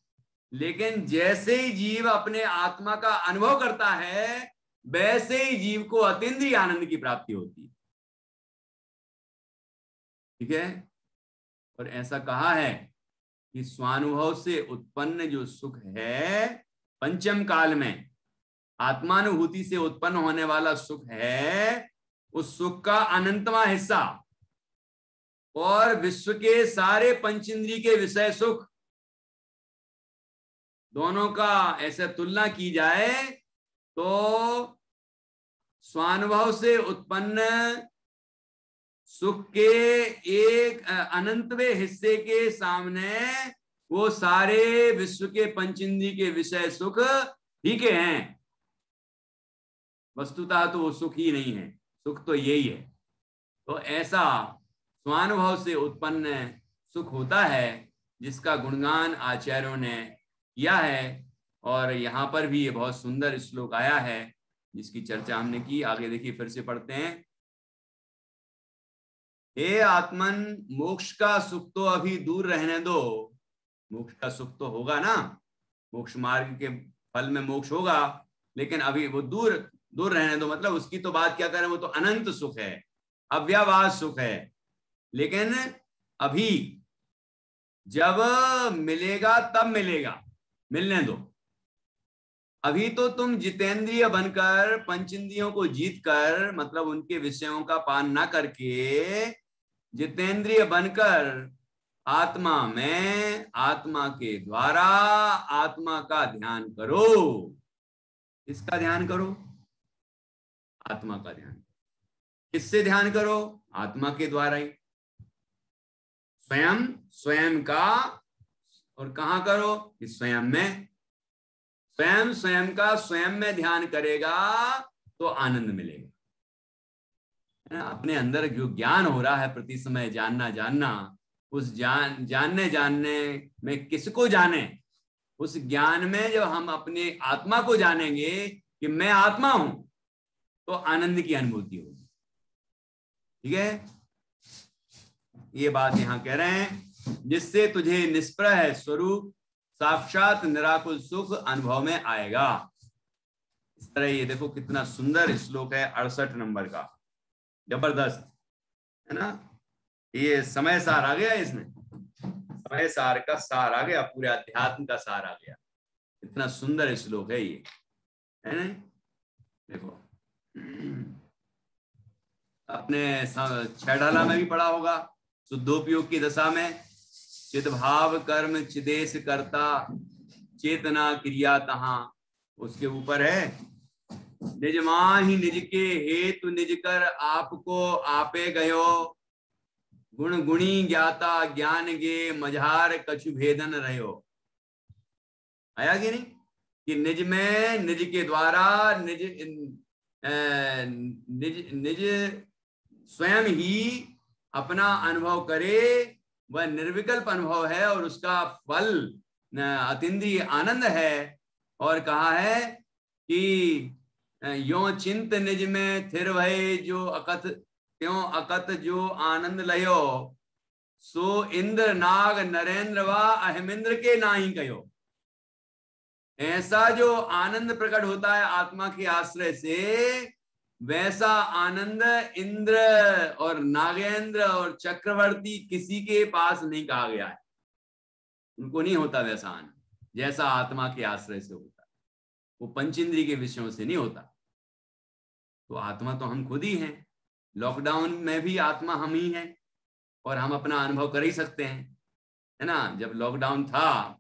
लेकिन जैसे ही जीव अपने आत्मा का अनुभव करता है वैसे ही जीव को अतीन्द्रिय आनंद की प्राप्ति होती है, ठीक है। और ऐसा कहा है कि स्वानुभव से उत्पन्न जो सुख है, पंचम काल में आत्मानुभूति से उत्पन्न होने वाला सुख है, उस सुख का अनंतवां हिस्सा और विश्व के सारे पंचेंद्रिय के विषय सुख, दोनों का ऐसे तुलना की जाए तो स्वानुभव से उत्पन्न सुख के एक अनंतवें हिस्से के सामने वो सारे विश्व के पंचेंद्रिय के विषय सुख ही के हैं। वस्तुतः तो वो सुख ही नहीं है, सुख तो यही है। तो ऐसा स्वानुभव से उत्पन्न सुख होता है जिसका गुणगान आचार्यों ने किया है, और यहाँ पर भी ये बहुत सुंदर श्लोक आया है जिसकी चर्चा हमने की। आगे देखिए, फिर से पढ़ते हैं। हे आत्मन, मोक्ष का सुख तो अभी दूर रहने दो। मोक्ष का सुख तो होगा ना, मोक्ष मार्ग के फल में मोक्ष होगा, लेकिन अभी वो दूर रहने दो। मतलब उसकी तो बात क्या करें, वो तो अनंत सुख है, अव्यवहार सुख है। लेकिन अभी जब मिलेगा तब मिलेगा, मिलने दो। अभी तो तुम जितेंद्रिय बनकर, पंचेंद्रियों को जीतकर, मतलब उनके विषयों का पान ना करके जितेंद्रिय बनकर आत्मा में, आत्मा के द्वारा आत्मा का ध्यान करो। किसका ध्यान करो? आत्मा का ध्यान। किससे ध्यान करो? आत्मा के द्वारा ही। स्वयं का, और कहाँ करो? इस स्वयं में। स्वयं का स्वयं में ध्यान करेगा तो आनंद मिलेगा। अपने अंदर जो ज्ञान हो रहा है प्रति समय, जानना, उस जानने में किसको जाने? उस ज्ञान में जब हम अपने आत्मा को जानेंगे कि मैं आत्मा हूं, तो आनंद की अनुभूति होगी, ठीक है। ये बात यहां कह रहे हैं, जिससे तुझे निष्प्रह स्वरूप साक्षात निराकुल सुख अनुभव में आएगा। इस तरह ये देखो कितना सुंदर श्लोक है, 68 नंबर का, जबरदस्त है ना। ये समय सार आ गया इसमें, समय सार का सार आ गया, पूरे अध्यात्म का सार आ गया। इतना सुंदर श्लोक है ये, है ना। देखो अपने छह ढाला में भी पढ़ा होगा, शुद्धोपयोग की दशा में चित भाव कर्म चिदेश करता, चेतना क्रिया तहां। उसके ऊपर है निज माहि निज के हेतु निज कर, आपको आपे गयो, गुण गुणी ज्ञाता ज्ञान गे, मझार कछु भेदन रहो। आया कि नहीं, कि निज में निज के द्वारा निज निज स्वयं ही अपना अनुभव करे, वह निर्विकल्प अनुभव है और उसका फल अतीन्द्रिय आनंद है। और कहा है कि यो चिंत निज में थिर भय, जो अकथ त्यों अकथ जो आनंद लयो, सो इंद्र नाग नरेंद्र व अहमिंद्र के नाही कयो। ऐसा जो आनंद प्रकट होता है आत्मा के आश्रय से, वैसा आनंद इंद्र और नागेंद्र और चक्रवर्ती किसी के पास नहीं कहा गया है। उनको नहीं होता वैसा आनंद जैसा आत्मा के आश्रय से होता है। वो पंचेंद्रिय के विषयों से नहीं होता। तो आत्मा तो हम खुद ही हैं। लॉकडाउन में भी आत्मा हम ही हैं और हम अपना अनुभव कर ही सकते हैं, है ना। जब लॉकडाउन था,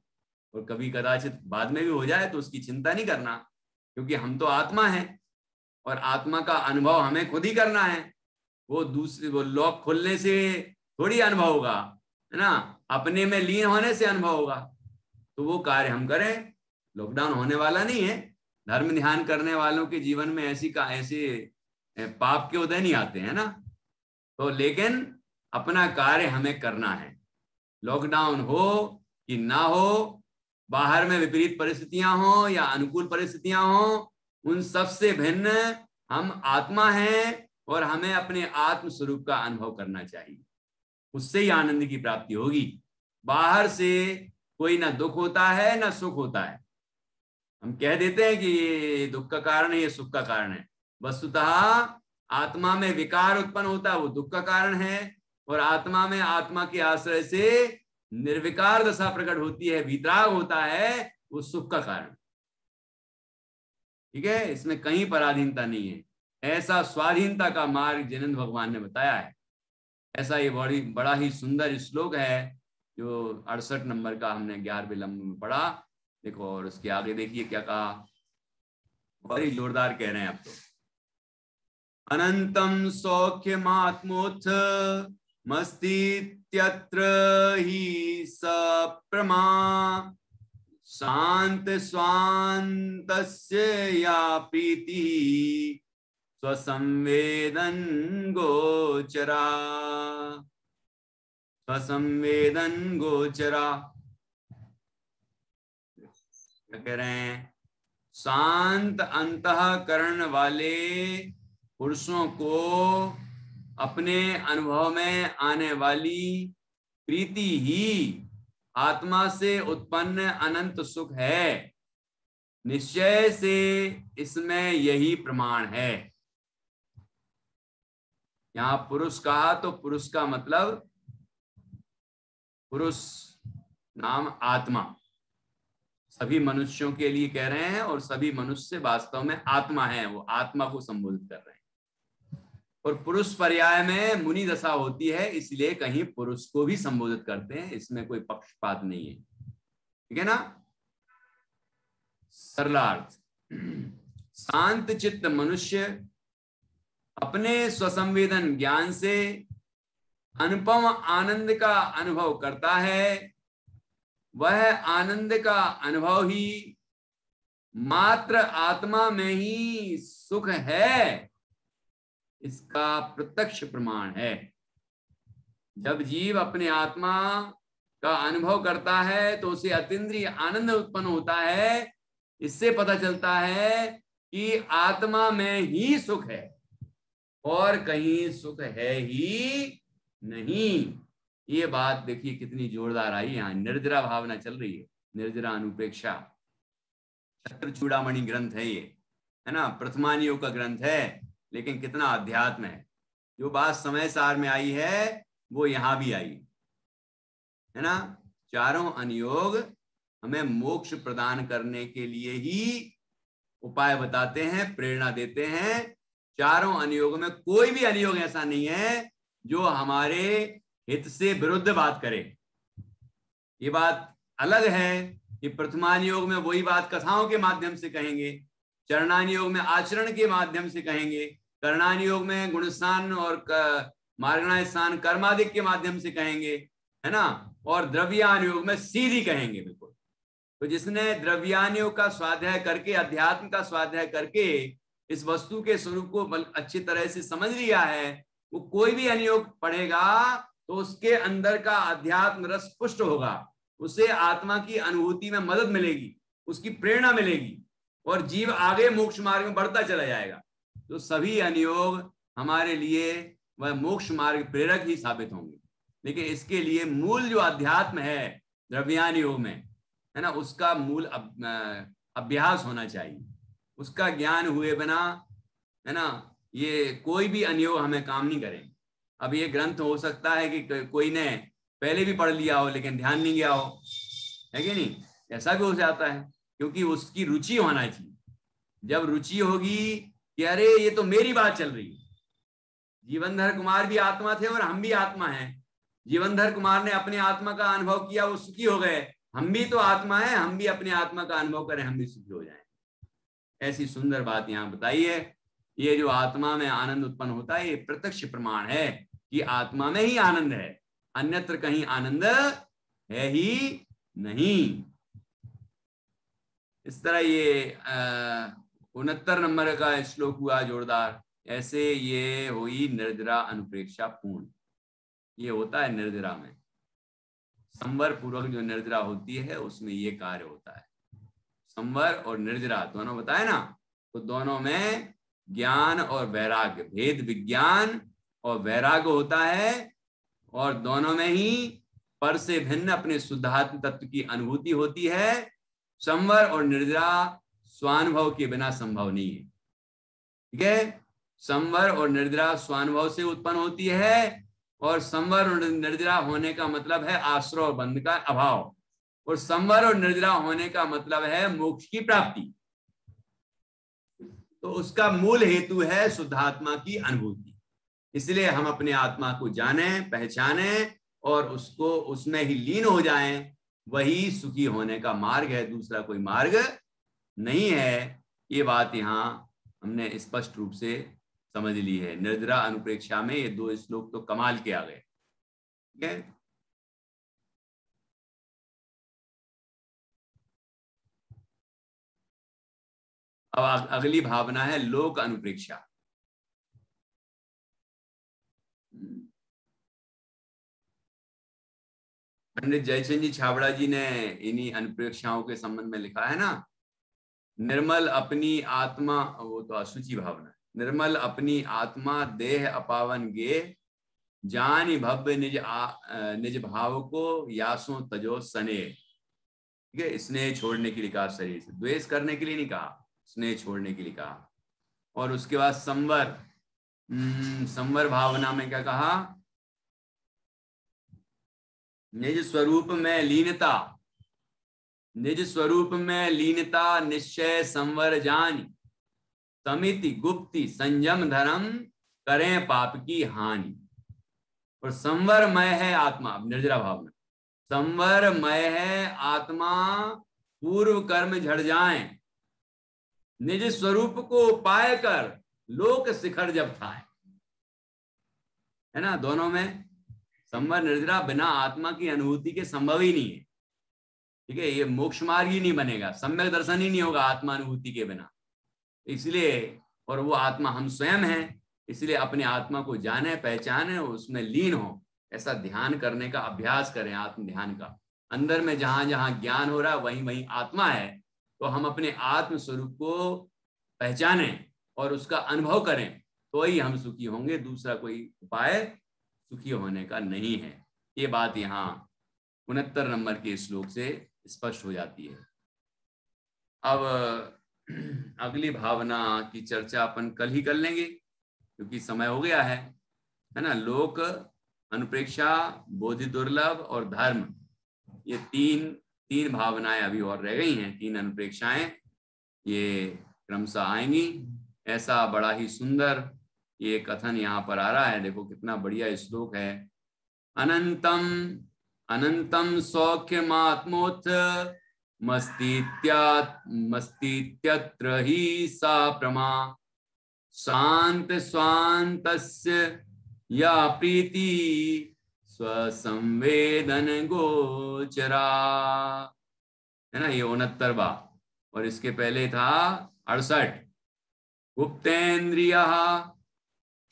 और कभी कदाचित बाद में भी हो जाए, तो उसकी चिंता नहीं करना, क्योंकि हम तो आत्मा हैं और आत्मा का अनुभव हमें खुद ही करना है। वो लॉक खोलने से थोड़ी अनुभव होगा, है ना, अपने में लीन होने से अनुभव होगा। तो वो कार्य हम करें। लॉकडाउन होने वाला नहीं है। धर्म ध्यान करने वालों के जीवन में ऐसे पाप के उदय नहीं आते हैं ना। तो लेकिन अपना कार्य हमें करना है। लॉकडाउन हो कि ना हो, बाहर में विपरीत परिस्थितियां हो या अनुकूल परिस्थितियां हो, उन सब से भिन्न हम आत्मा हैं और हमें अपने आत्म स्वरूप का अनुभव करना चाहिए। उससे ही आनंद की प्राप्ति होगी। बाहर से कोई ना दुख होता है ना सुख होता है। हम कह देते हैं कि ये दुख का कारण है, ये सुख का कारण है। वस्तुतः आत्मा में विकार उत्पन्न होता है, वो दुख का कारण है, और आत्मा में आत्मा के आश्रय से निर्विकार दशा प्रकट होती है, वितराग होता है, वो सुख का कारण। ठीक है, इसमें कहीं पराधीनता नहीं है। ऐसा स्वाधीनता का मार्ग जिनेंद्र भगवान ने बताया है। ऐसा ये बड़ा ही सुंदर श्लोक है जो 68 नंबर का हमने 11वें लम्ब में पढ़ा। देखो, और उसके आगे देखिए क्या कहा। बड़ी जोरदार कह रहे हैं आप तो। अनंतम सौख्यमात्मोत्थ मस्तीत्यत्र ही सप्रमा, शांत स्वान्तस्य या प्रीति स्वसंवेदन गोचरा, स्वसंवेदन गोचरा। क्या कह रहे हैं? शांत अंतःकरण वाले पुरुषों को अपने अनुभव में आने वाली प्रीति ही आत्मा से उत्पन्न अनंत सुख है। निश्चय से इसमें यही प्रमाण है। यहां पुरुष कहा तो पुरुष का मतलब पुरुष नाम आत्मा, सभी मनुष्यों के लिए कह रहे हैं, और सभी मनुष्य वास्तव में आत्मा है, वो आत्मा को संबोधित कर रहे हैं। और पुरुष पर्याय में मुनि दशा होती है, इसलिए कहीं पुरुष को भी संबोधित करते हैं। इसमें कोई पक्षपात नहीं है। ठीक है ना। सरलार्थ, शांत चित्त मनुष्य अपने स्वसंवेदन ज्ञान से अनुपम आनंद का अनुभव करता है। वह आनंद का अनुभव ही मात्र आत्मा में ही सुख है, इसका प्रत्यक्ष प्रमाण है। जब जीव अपने आत्मा का अनुभव करता है तो उसे अतीन्द्रिय आनंद उत्पन्न होता है। इससे पता चलता है कि आत्मा में ही सुख है और कहीं सुख है ही नहीं। ये बात देखिए कितनी जोरदार आई। यहाँ निर्जरा भावना चल रही है, निर्जरा अनुपेक्षा। चूड़ामणि ग्रंथ है ये, है ना, प्रथमानियों का ग्रंथ है, लेकिन कितना अध्यात्म है। जो बात समय सार में आई है वो यहाँ भी आई है ना। चारों अनुयोग हमें मोक्ष प्रदान करने के लिए ही उपाय बताते हैं, प्रेरणा देते हैं। चारों अनुयोग में कोई भी अनुयोग ऐसा नहीं है जो हमारे हित से विरुद्ध बात करे। ये बात अलग है कि प्रथमान योग में वही बात कथाओं के माध्यम से कहेंगे, चरणान योग में आचरण के माध्यम से कहेंगे, करणान योग में गुणस्नान और मार्गणाय स्नान कर्मादिक के माध्यम से कहेंगे, है ना, और द्रव्यान योग में सीधी कहेंगे बिल्कुल। तो जिसने द्रव्यान योग का स्वाध्याय करके, अध्यात्म का स्वाध्याय करके इस वस्तु के स्वरूप को अच्छी तरह से समझ लिया है, वो कोई भी अनुयोग पढ़ेगा तो उसके अंदर का अध्यात्म रस पुष्ट होगा, उसे आत्मा की अनुभूति में मदद मिलेगी, उसकी प्रेरणा मिलेगी और जीव आगे मोक्ष मार्ग में बढ़ता चला जाएगा। तो सभी अनुयोग हमारे लिए वह मोक्ष मार्ग प्रेरक ही साबित होंगे। लेकिन इसके लिए मूल जो अध्यात्म है द्रव्यान योग में, है ना, उसका मूल अभ्यास होना चाहिए। उसका ज्ञान हुए बिना, है ना, ये कोई भी अनुयोग हमें काम नहीं करेंगे। अब ये ग्रंथ हो सकता है कि कोई ने पहले भी पढ़ लिया हो लेकिन ध्यान नहीं गया हो, है कि नहीं, ऐसा भी हो जाता है, क्योंकि उसकी रुचि होना चाहिए। जब रुचि होगी कि अरे ये तो मेरी बात चल रही है, जीवनधर कुमार भी आत्मा थे और हम भी आत्मा हैं, जीवनधर कुमार ने अपने आत्मा का अनुभव किया, वो सुखी हो गए, हम भी तो आत्मा है, हम भी अपने आत्मा का अनुभव करें, हम भी सुखी हो जाएं। ऐसी सुंदर बात यहाँ बताई है। ये जो आत्मा में आनंद उत्पन्न होता है, ये प्रत्यक्ष प्रमाण है कि आत्मा में ही आनंद है, अन्यत्र कहीं आनंद है ही नहीं। इस तरह ये 69 नंबर का श्लोक हुआ जोरदार। ऐसे ये हुई निर्जरा अनुप्रेक्षा पूर्ण। ये होता है निर्जरा में, संवर पूर्वक जो निर्जरा होती है उसमें ये कार्य होता है। संवर और निर्जरा दोनों बताए ना, तो दोनों में ज्ञान और वैराग्य, भेद विज्ञान और वैराग्य होता है, और दोनों में ही पर से भिन्न अपने शुद्धात्म तत्व की अनुभूति होती है। संवर और निर्जरा स्वानुभव के बिना संभव नहीं है, ठीक है। संवर और निर्जरा स्वानुभव से उत्पन्न होती है, और संवर और निर्जरा होने का मतलब है आश्रय और बंध का अभाव, और संवर और निर्जरा होने का मतलब है मोक्ष की प्राप्ति। तो उसका मूल हेतु है शुद्धात्मा की अनुभूति। इसलिए हम अपने आत्मा को जाने, पहचाने और उसको उसमें ही लीन हो जाएं, वही सुखी होने का मार्ग है, दूसरा कोई मार्ग नहीं है। ये बात यहाँ हमने स्पष्ट रूप से समझ ली है। निर्जरा अनुप्रेक्षा में ये 2 श्लोक तो कमाल के आ गए, ठीक है। अब अगली भावना है लोक अनुप्रेक्षा। पंडित जयचंद जी छाबड़ा जी ने इन्हीं अनुप्रेक्षाओं के संबंध में लिखा है ना, निर्मल अपनी आत्मा, वो तो अशुचि भावना है, निर्मल अपनी आत्मा देह अपावन गे, जानी भव्य निज भाव को यासो तजो सने। ठीक है, स्नेह छोड़ने के लिए कहा, शरीर से द्वेष करने के लिए नहीं कहा, स्नेह छोड़ने के लिए कहा। और उसके बाद संवर, संवर भावना में क्या कहा, निज स्वरूप में लीनता, निज स्वरूप में लीनता निश्चय संवर जानी, समिति गुप्ति संयम धर्म करें पाप की हानि। और संवरमय है आत्मा, निर्जरा भावना, संवरमय है आत्मा, पूर्व कर्म झड़ जाएं, निज स्वरूप को पाए कर लोक शिखर जब था, है ना। दोनों में संवर निर्जरा बिना आत्मा की अनुभूति के संभव ही नहीं है, ठीक है। ये मोक्ष मार्ग ही नहीं बनेगा, सम्यक दर्शन ही नहीं होगा आत्मानुभूति के बिना। इसलिए, और वो आत्मा हम स्वयं हैं, इसलिए अपने आत्मा को जाने, पहचाने, उसमें लीन हो, ऐसा ध्यान करने का अभ्यास करें, आत्म ध्यान का। अंदर में जहां जहां ज्ञान हो रहा है वहीं वहीं आत्मा है, तो हम अपने आत्म स्वरूप को पहचाने और उसका अनुभव करें, तो ही हम सुखी होंगे। दूसरा कोई उपाय सुखी होने का नहीं है। ये बात यहाँ 69 नंबर के श्लोक से स्पष्ट हो जाती है। अब अगली भावना की चर्चा अपन कल ही कर लेंगे, क्योंकि समय हो गया है ना। लोक अनुप्रेक्षा, बोधि दुर्लभ और धर्म, ये तीन भावनाएं अभी और रह गई हैं, 3 अनुप्रेक्षाएं, ये क्रमशः आएंगी। ऐसा बड़ा ही सुंदर ये कथन यहाँ पर आ रहा है, देखो कितना बढ़िया श्लोक है। अनंतम अनंतम सौख्यमात्मोत्थ मस्तीत्यत्र ही सा प्रमा शांत स्वांतस्य या प्रीति स्वसंवेदन गोचरा, है ना। ये 69वां, और इसके पहले था 68। गुप्तेन्द्रियः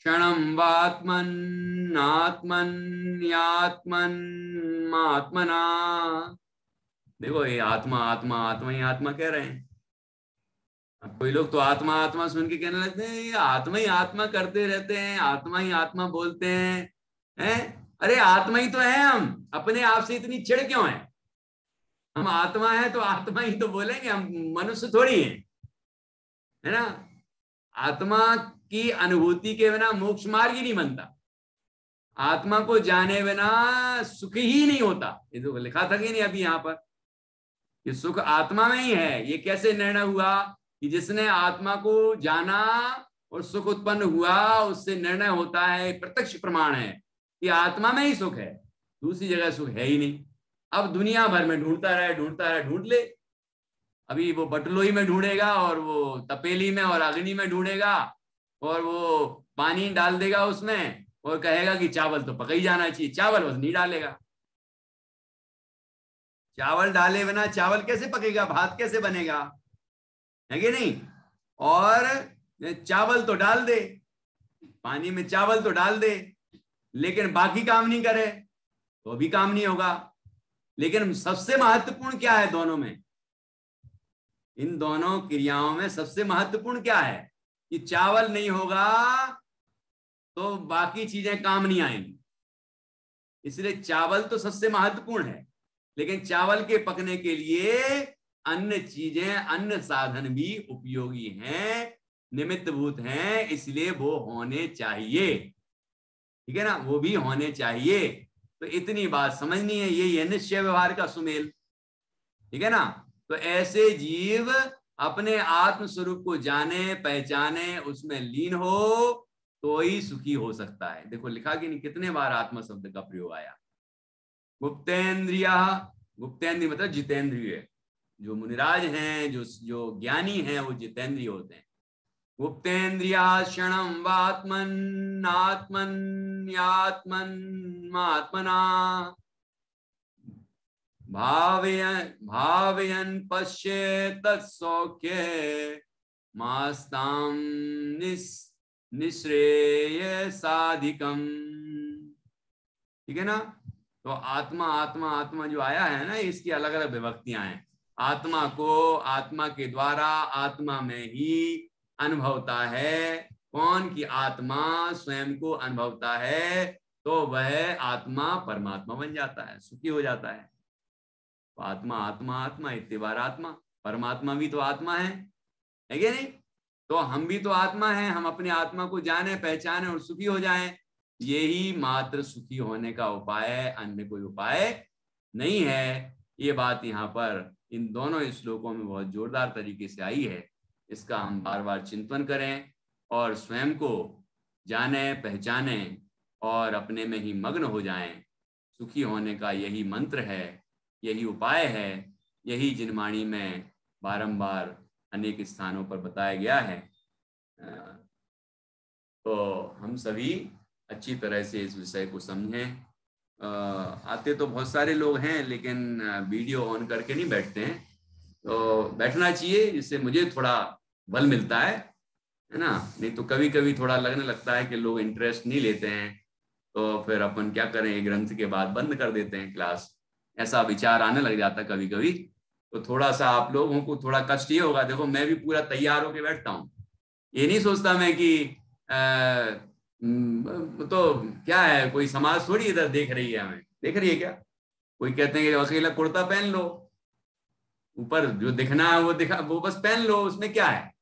क्षणं वात्मन्नात्मन्यात्मन्मात्मना। देखो ये आत्मा आत्मा आत्मा ही आत्मा कह रहे हैं। अब कोई लोग तो आत्मा आत्मा सुन के कहने लगते हैं ये आत्मा ही आत्मा करते रहते हैं, आत्मा ही आत्मा बोलते हैं। अरे आत्मा ही तो है हम, अपने आप से इतनी चिढ़ क्यों है? हम आत्मा है तो आत्मा ही तो बोलेंगे, हम मनुष्य थोड़ी हैं, है ना। आत्मा की अनुभूति के बिना मोक्ष मार्ग ही नहीं बनता, आत्मा को जाने बिना सुख ही नहीं होता। ये तो लिखा था कि नहीं अभी यहाँ पर, ये सुख आत्मा में ही है। ये कैसे निर्णय हुआ कि जिसने आत्मा को जाना और सुख उत्पन्न हुआ, उससे निर्णय होता है, प्रत्यक्ष प्रमाण है कि आत्मा में ही सुख है, दूसरी जगह सुख है ही नहीं। अब दुनिया भर में ढूंढता रहे ढूंढ ले। अभी वो बटलोई में ढूंढेगा, और वो तपेली में और अग्नि में ढूंढेगा, और वो पानी डाल देगा उसमें और कहेगा कि चावल तो पका ही जाना चाहिए, चावल बस नहीं डालेगा। चावल डाले बिना चावल कैसे पकेगा, भात कैसे बनेगा, है कि नहीं। और चावल तो डाल दे, पानी में चावल तो डाल दे, लेकिन बाकी काम नहीं करे तो भी काम नहीं होगा। लेकिन सबसे महत्वपूर्ण क्या है दोनों में, इन दोनों क्रियाओं में सबसे महत्वपूर्ण क्या है कि चावल नहीं होगा तो बाकी चीजें काम नहीं आएंगी। इसलिए चावल तो सबसे महत्वपूर्ण है, लेकिन चावल के पकने के लिए अन्य चीजें, अन्य साधन भी उपयोगी हैं, निमित्तभूत हैं, इसलिए वो होने चाहिए, ठीक है ना, वो भी होने चाहिए। तो इतनी बात समझनी है, यही है निश्चय व्यवहार का सुमेल, ठीक है ना। तो ऐसे जीव अपने आत्म स्वरूप को जाने, पहचाने, उसमें लीन हो तो ही सुखी हो सकता है। देखो लिखा कि नहीं, कितने बार आत्मा शब्द का प्रयोग आया। गुप्तेन्द्रिय, गुप्तेन्द्रिय मतलब जितेंद्रिय। जो मुनिराज हैं, जो ज्ञानी हैं, वो जितेंद्रिय होते हैं। गुप्तेन्द्रिया क्षणं वात्मन्नात्मन्यात्मन्मात्मना भावयन् पश्येत् तत्सौख्ये मास्तां निःश्रेयसाधिकम्, ठीक है ना। तो आत्मा आत्मा आत्मा जो आया है ना, इसकी अलग अलग विभक्तियां हैं। आत्मा को आत्मा के द्वारा आत्मा में ही अनुभवता है। कौन की आत्मा स्वयं को अनुभवता है, तो वह आत्मा परमात्मा बन जाता है, सुखी हो जाता है। तो आत्मा आत्मा आत्मा इतनी बार आत्मा, परमात्मा भी तो आत्मा है कि नहीं। तो हम भी तो आत्मा हैं, हम अपनी आत्मा को जाने, पहचाने और सुखी हो जाएं, यही मात्र सुखी होने का उपाय है, अन्य कोई उपाय नहीं है। ये बात यहाँ पर इन दोनों श्लोकों में बहुत जोरदार तरीके से आई है। इसका हम बार बार चिंतन करें और स्वयं को जाने, पहचाने और अपने में ही मग्न हो जाएं। सुखी होने का यही मंत्र है, यही उपाय है, यही जिनवाणी में बारंबार अनेक स्थानों पर बताया गया है। तो हम सभी अच्छी तरह से इस विषय को समझें। आते तो बहुत सारे लोग हैं, लेकिन वीडियो ऑन करके नहीं बैठते हैं, तो बैठना चाहिए, जिससे मुझे थोड़ा बल मिलता है ना। नहीं तो कभी कभी थोड़ा लगने लगता है कि लोग इंटरेस्ट नहीं लेते हैं, तो फिर अपन क्या करें, एक ग्रंथ के बाद बंद कर देते हैं क्लास, ऐसा विचार आने लग जाता कभी कभी। तो थोड़ा सा आप लोगों को थोड़ा कष्ट ये होगा। देखो मैं भी पूरा तैयार होके बैठता हूँ, ये नहीं सोचता मैं कि तो क्या है, कोई समाज थोड़ी इधर देख रही है, हमें देख रही है क्या। कोई कहते हैं कि अकेला कुर्ता पहन लो, ऊपर जो दिखना है वो दिखा, वो बस पहन लो, उसमें क्या है।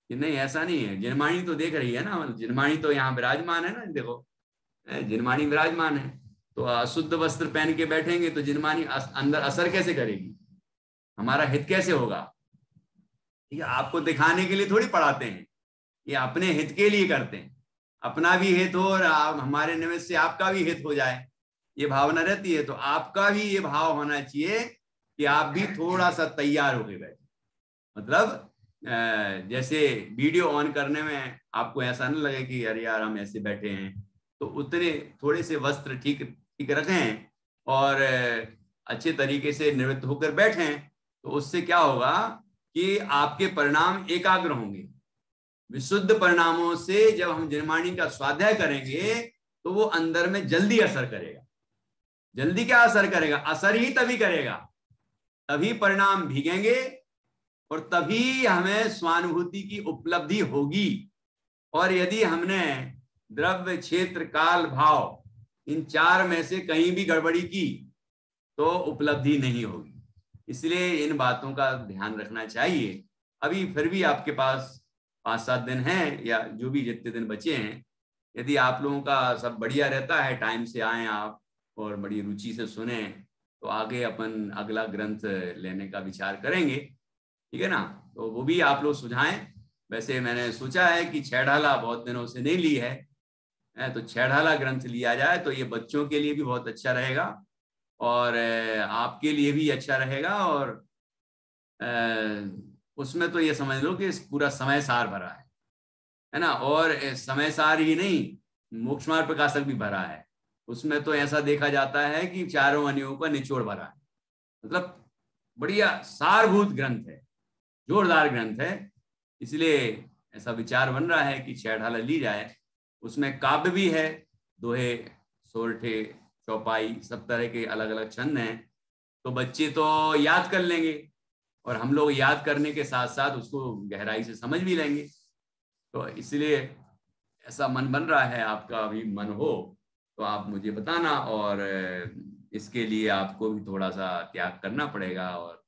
कि नहीं, ऐसा नहीं है, जिनवाणी तो देख रही है ना, जिनवाणी तो यहाँ विराजमान है ना। देखो जिनवाणी विराजमान है, तो अशुद्ध वस्त्र पहन के बैठेंगे तो जिनवाणी अंदर असर कैसे करेगी, हमारा हित कैसे होगा। ठीक है, आपको दिखाने के लिए थोड़ी पढ़ाते हैं, ये अपने हित के लिए करते हैं, अपना भी हित हो और हमारे निमित्त से आपका भी हित हो जाए, ये भावना रहती है, तो आपका भी ये भाव होना चाहिए कि आप भी थोड़ा सा तैयार होके बैठे। मतलब जैसे वीडियो ऑन करने में आपको ऐसा नहीं लगे कि अरे यार हम ऐसे बैठे हैं, तो उतने थोड़े से वस्त्र ठीक ठीक रखें और अच्छे तरीके से निवृत्त होकर बैठें, तो उससे क्या होगा कि आपके परिणाम एकाग्र होंगे। विशुद्ध परिणामों से जब हम जिनवाणी का स्वाध्याय करेंगे तो वो अंदर में जल्दी असर करेगा। जल्दी क्या असर करेगा? असर ही तभी करेगा, तभी परिणाम भीगेंगे और तभी हमें स्वानुभूति की उपलब्धि होगी। और यदि हमने द्रव्य, क्षेत्र, काल, भाव इन चार में से कहीं भी गड़बड़ी की तो उपलब्धि नहीं होगी। इसलिए इन बातों का ध्यान रखना चाहिए। अभी फिर भी आपके पास 5-7 दिन हैं, या जो भी जितने दिन बचे हैं, यदि आप लोगों का सब बढ़िया रहता है, टाइम से आए आप और बड़ी रुचि से सुने, तो आगे अपन अगला ग्रंथ लेने का विचार करेंगे, ठीक है ना? तो वो भी आप लोग सुझाएं। वैसे मैंने सोचा है कि छैढाला बहुत दिनों से नहीं ली है, तो छैढाला ग्रंथ लिया जाए तो ये बच्चों के लिए भी बहुत अच्छा रहेगा और आपके लिए भी अच्छा रहेगा। और उसमें तो ये समझ लो कि पूरा समय सार भरा है ना? और समय सार ही नहीं, मोक्ष मार्ग प्रकाशक भी भरा है। उसमें तो ऐसा देखा जाता है कि चारों अनियों का निचोड़ भरा है। मतलब बढ़िया सारभूत ग्रंथ है, जोरदार ग्रंथ है। इसलिए ऐसा विचार बन रहा है कि छैढाला ली जाए। उसमें काव्य भी है, दोहे, सोरठे, चौपाई, सब तरह के अलग अलग छंद हैं। तो बच्चे तो याद कर लेंगे और हम लोग याद करने के साथ साथ उसको गहराई से समझ भी लेंगे। तो इसलिए ऐसा मन बन रहा है। आपका भी मन हो तो आप मुझे बताना, और इसके लिए आपको भी थोड़ा सा त्याग करना पड़ेगा। और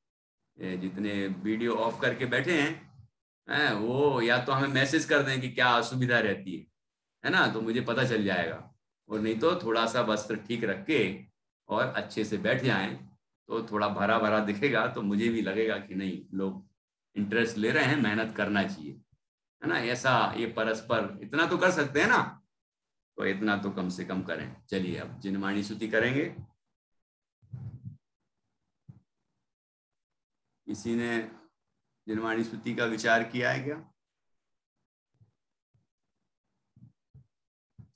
जितने वीडियो ऑफ करके बैठे हैं वो या तो हमें मैसेज कर दें कि क्या असुविधा रहती है ना, तो मुझे पता चल जाएगा। और नहीं तो थोड़ा सा वस्त्र ठीक रख के और अच्छे से बैठ जाएं तो थोड़ा भरा भरा दिखेगा, तो मुझे भी लगेगा कि नहीं, लोग इंटरेस्ट ले रहे हैं, मेहनत करना चाहिए, है ना? ऐसा ये परस्पर इतना तो कर सकते हैं ना, तो इतना तो कम से कम करें। चलिए अब जिनवाणी स्तुति करेंगे। किसी ने जिनवाणी स्तुति का विचार किया है क्या?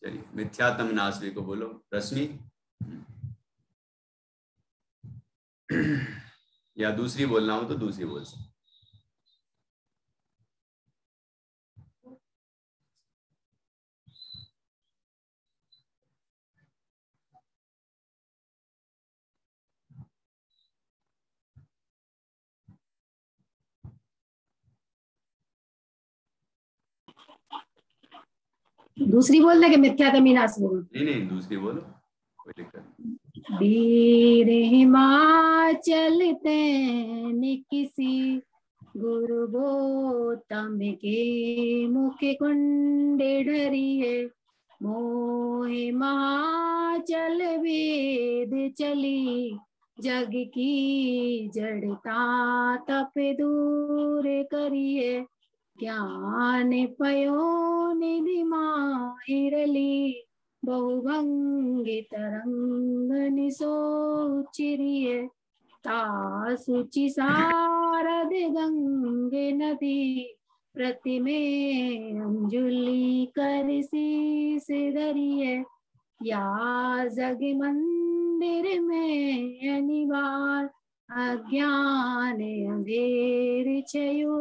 चलिए, मिथ्यात्म नास्वे को बोलो रश्मि, या दूसरी बोलना हो तो दूसरी बोल सकते। दूसरी बोलने के मिथ्यात्म नास्वे? नहीं, दूसरी बोलो, कोई दिक्कत नहीं। वीर हिमाचल तैन किसी गुरु गौतम के मुख कुंडे ढरिए, मोहे महाचल वेद चली, जग की जड़ता तप दूर करिए, ज्ञान पयो निधि माहिरली, बहुभंगी तरंग निसोचिरिये, तासुचि सारद गंगे नदी, प्रतिमे अंजुलि कर शीस धरिये, या जग मंदिर में अनिवार, अज्ञान अंधेर छयो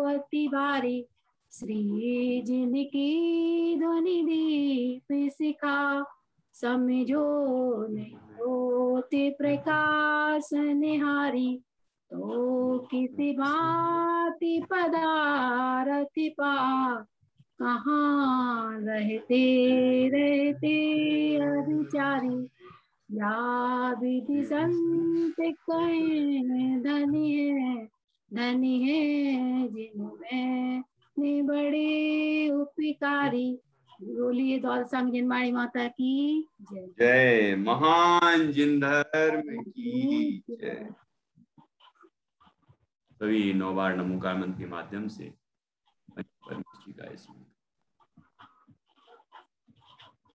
अति भारी, श्री जिनकी ध्वनि दीप शिखा, समझो नहीं होते प्रकाश निहारी, तो किसी भांति पदारथ पा, कहाँ रहते रहते अधिचारी, या विधि संत कहें धनी है जिनमें ने बड़े उपकारी। बोलिए दौल संग जिनवाणी माता की जय। जय। महान जिन धर्म की जय। सभी 9 बार नमोकार मंत्र के माध्यम से परमेश्वर का स्मरण।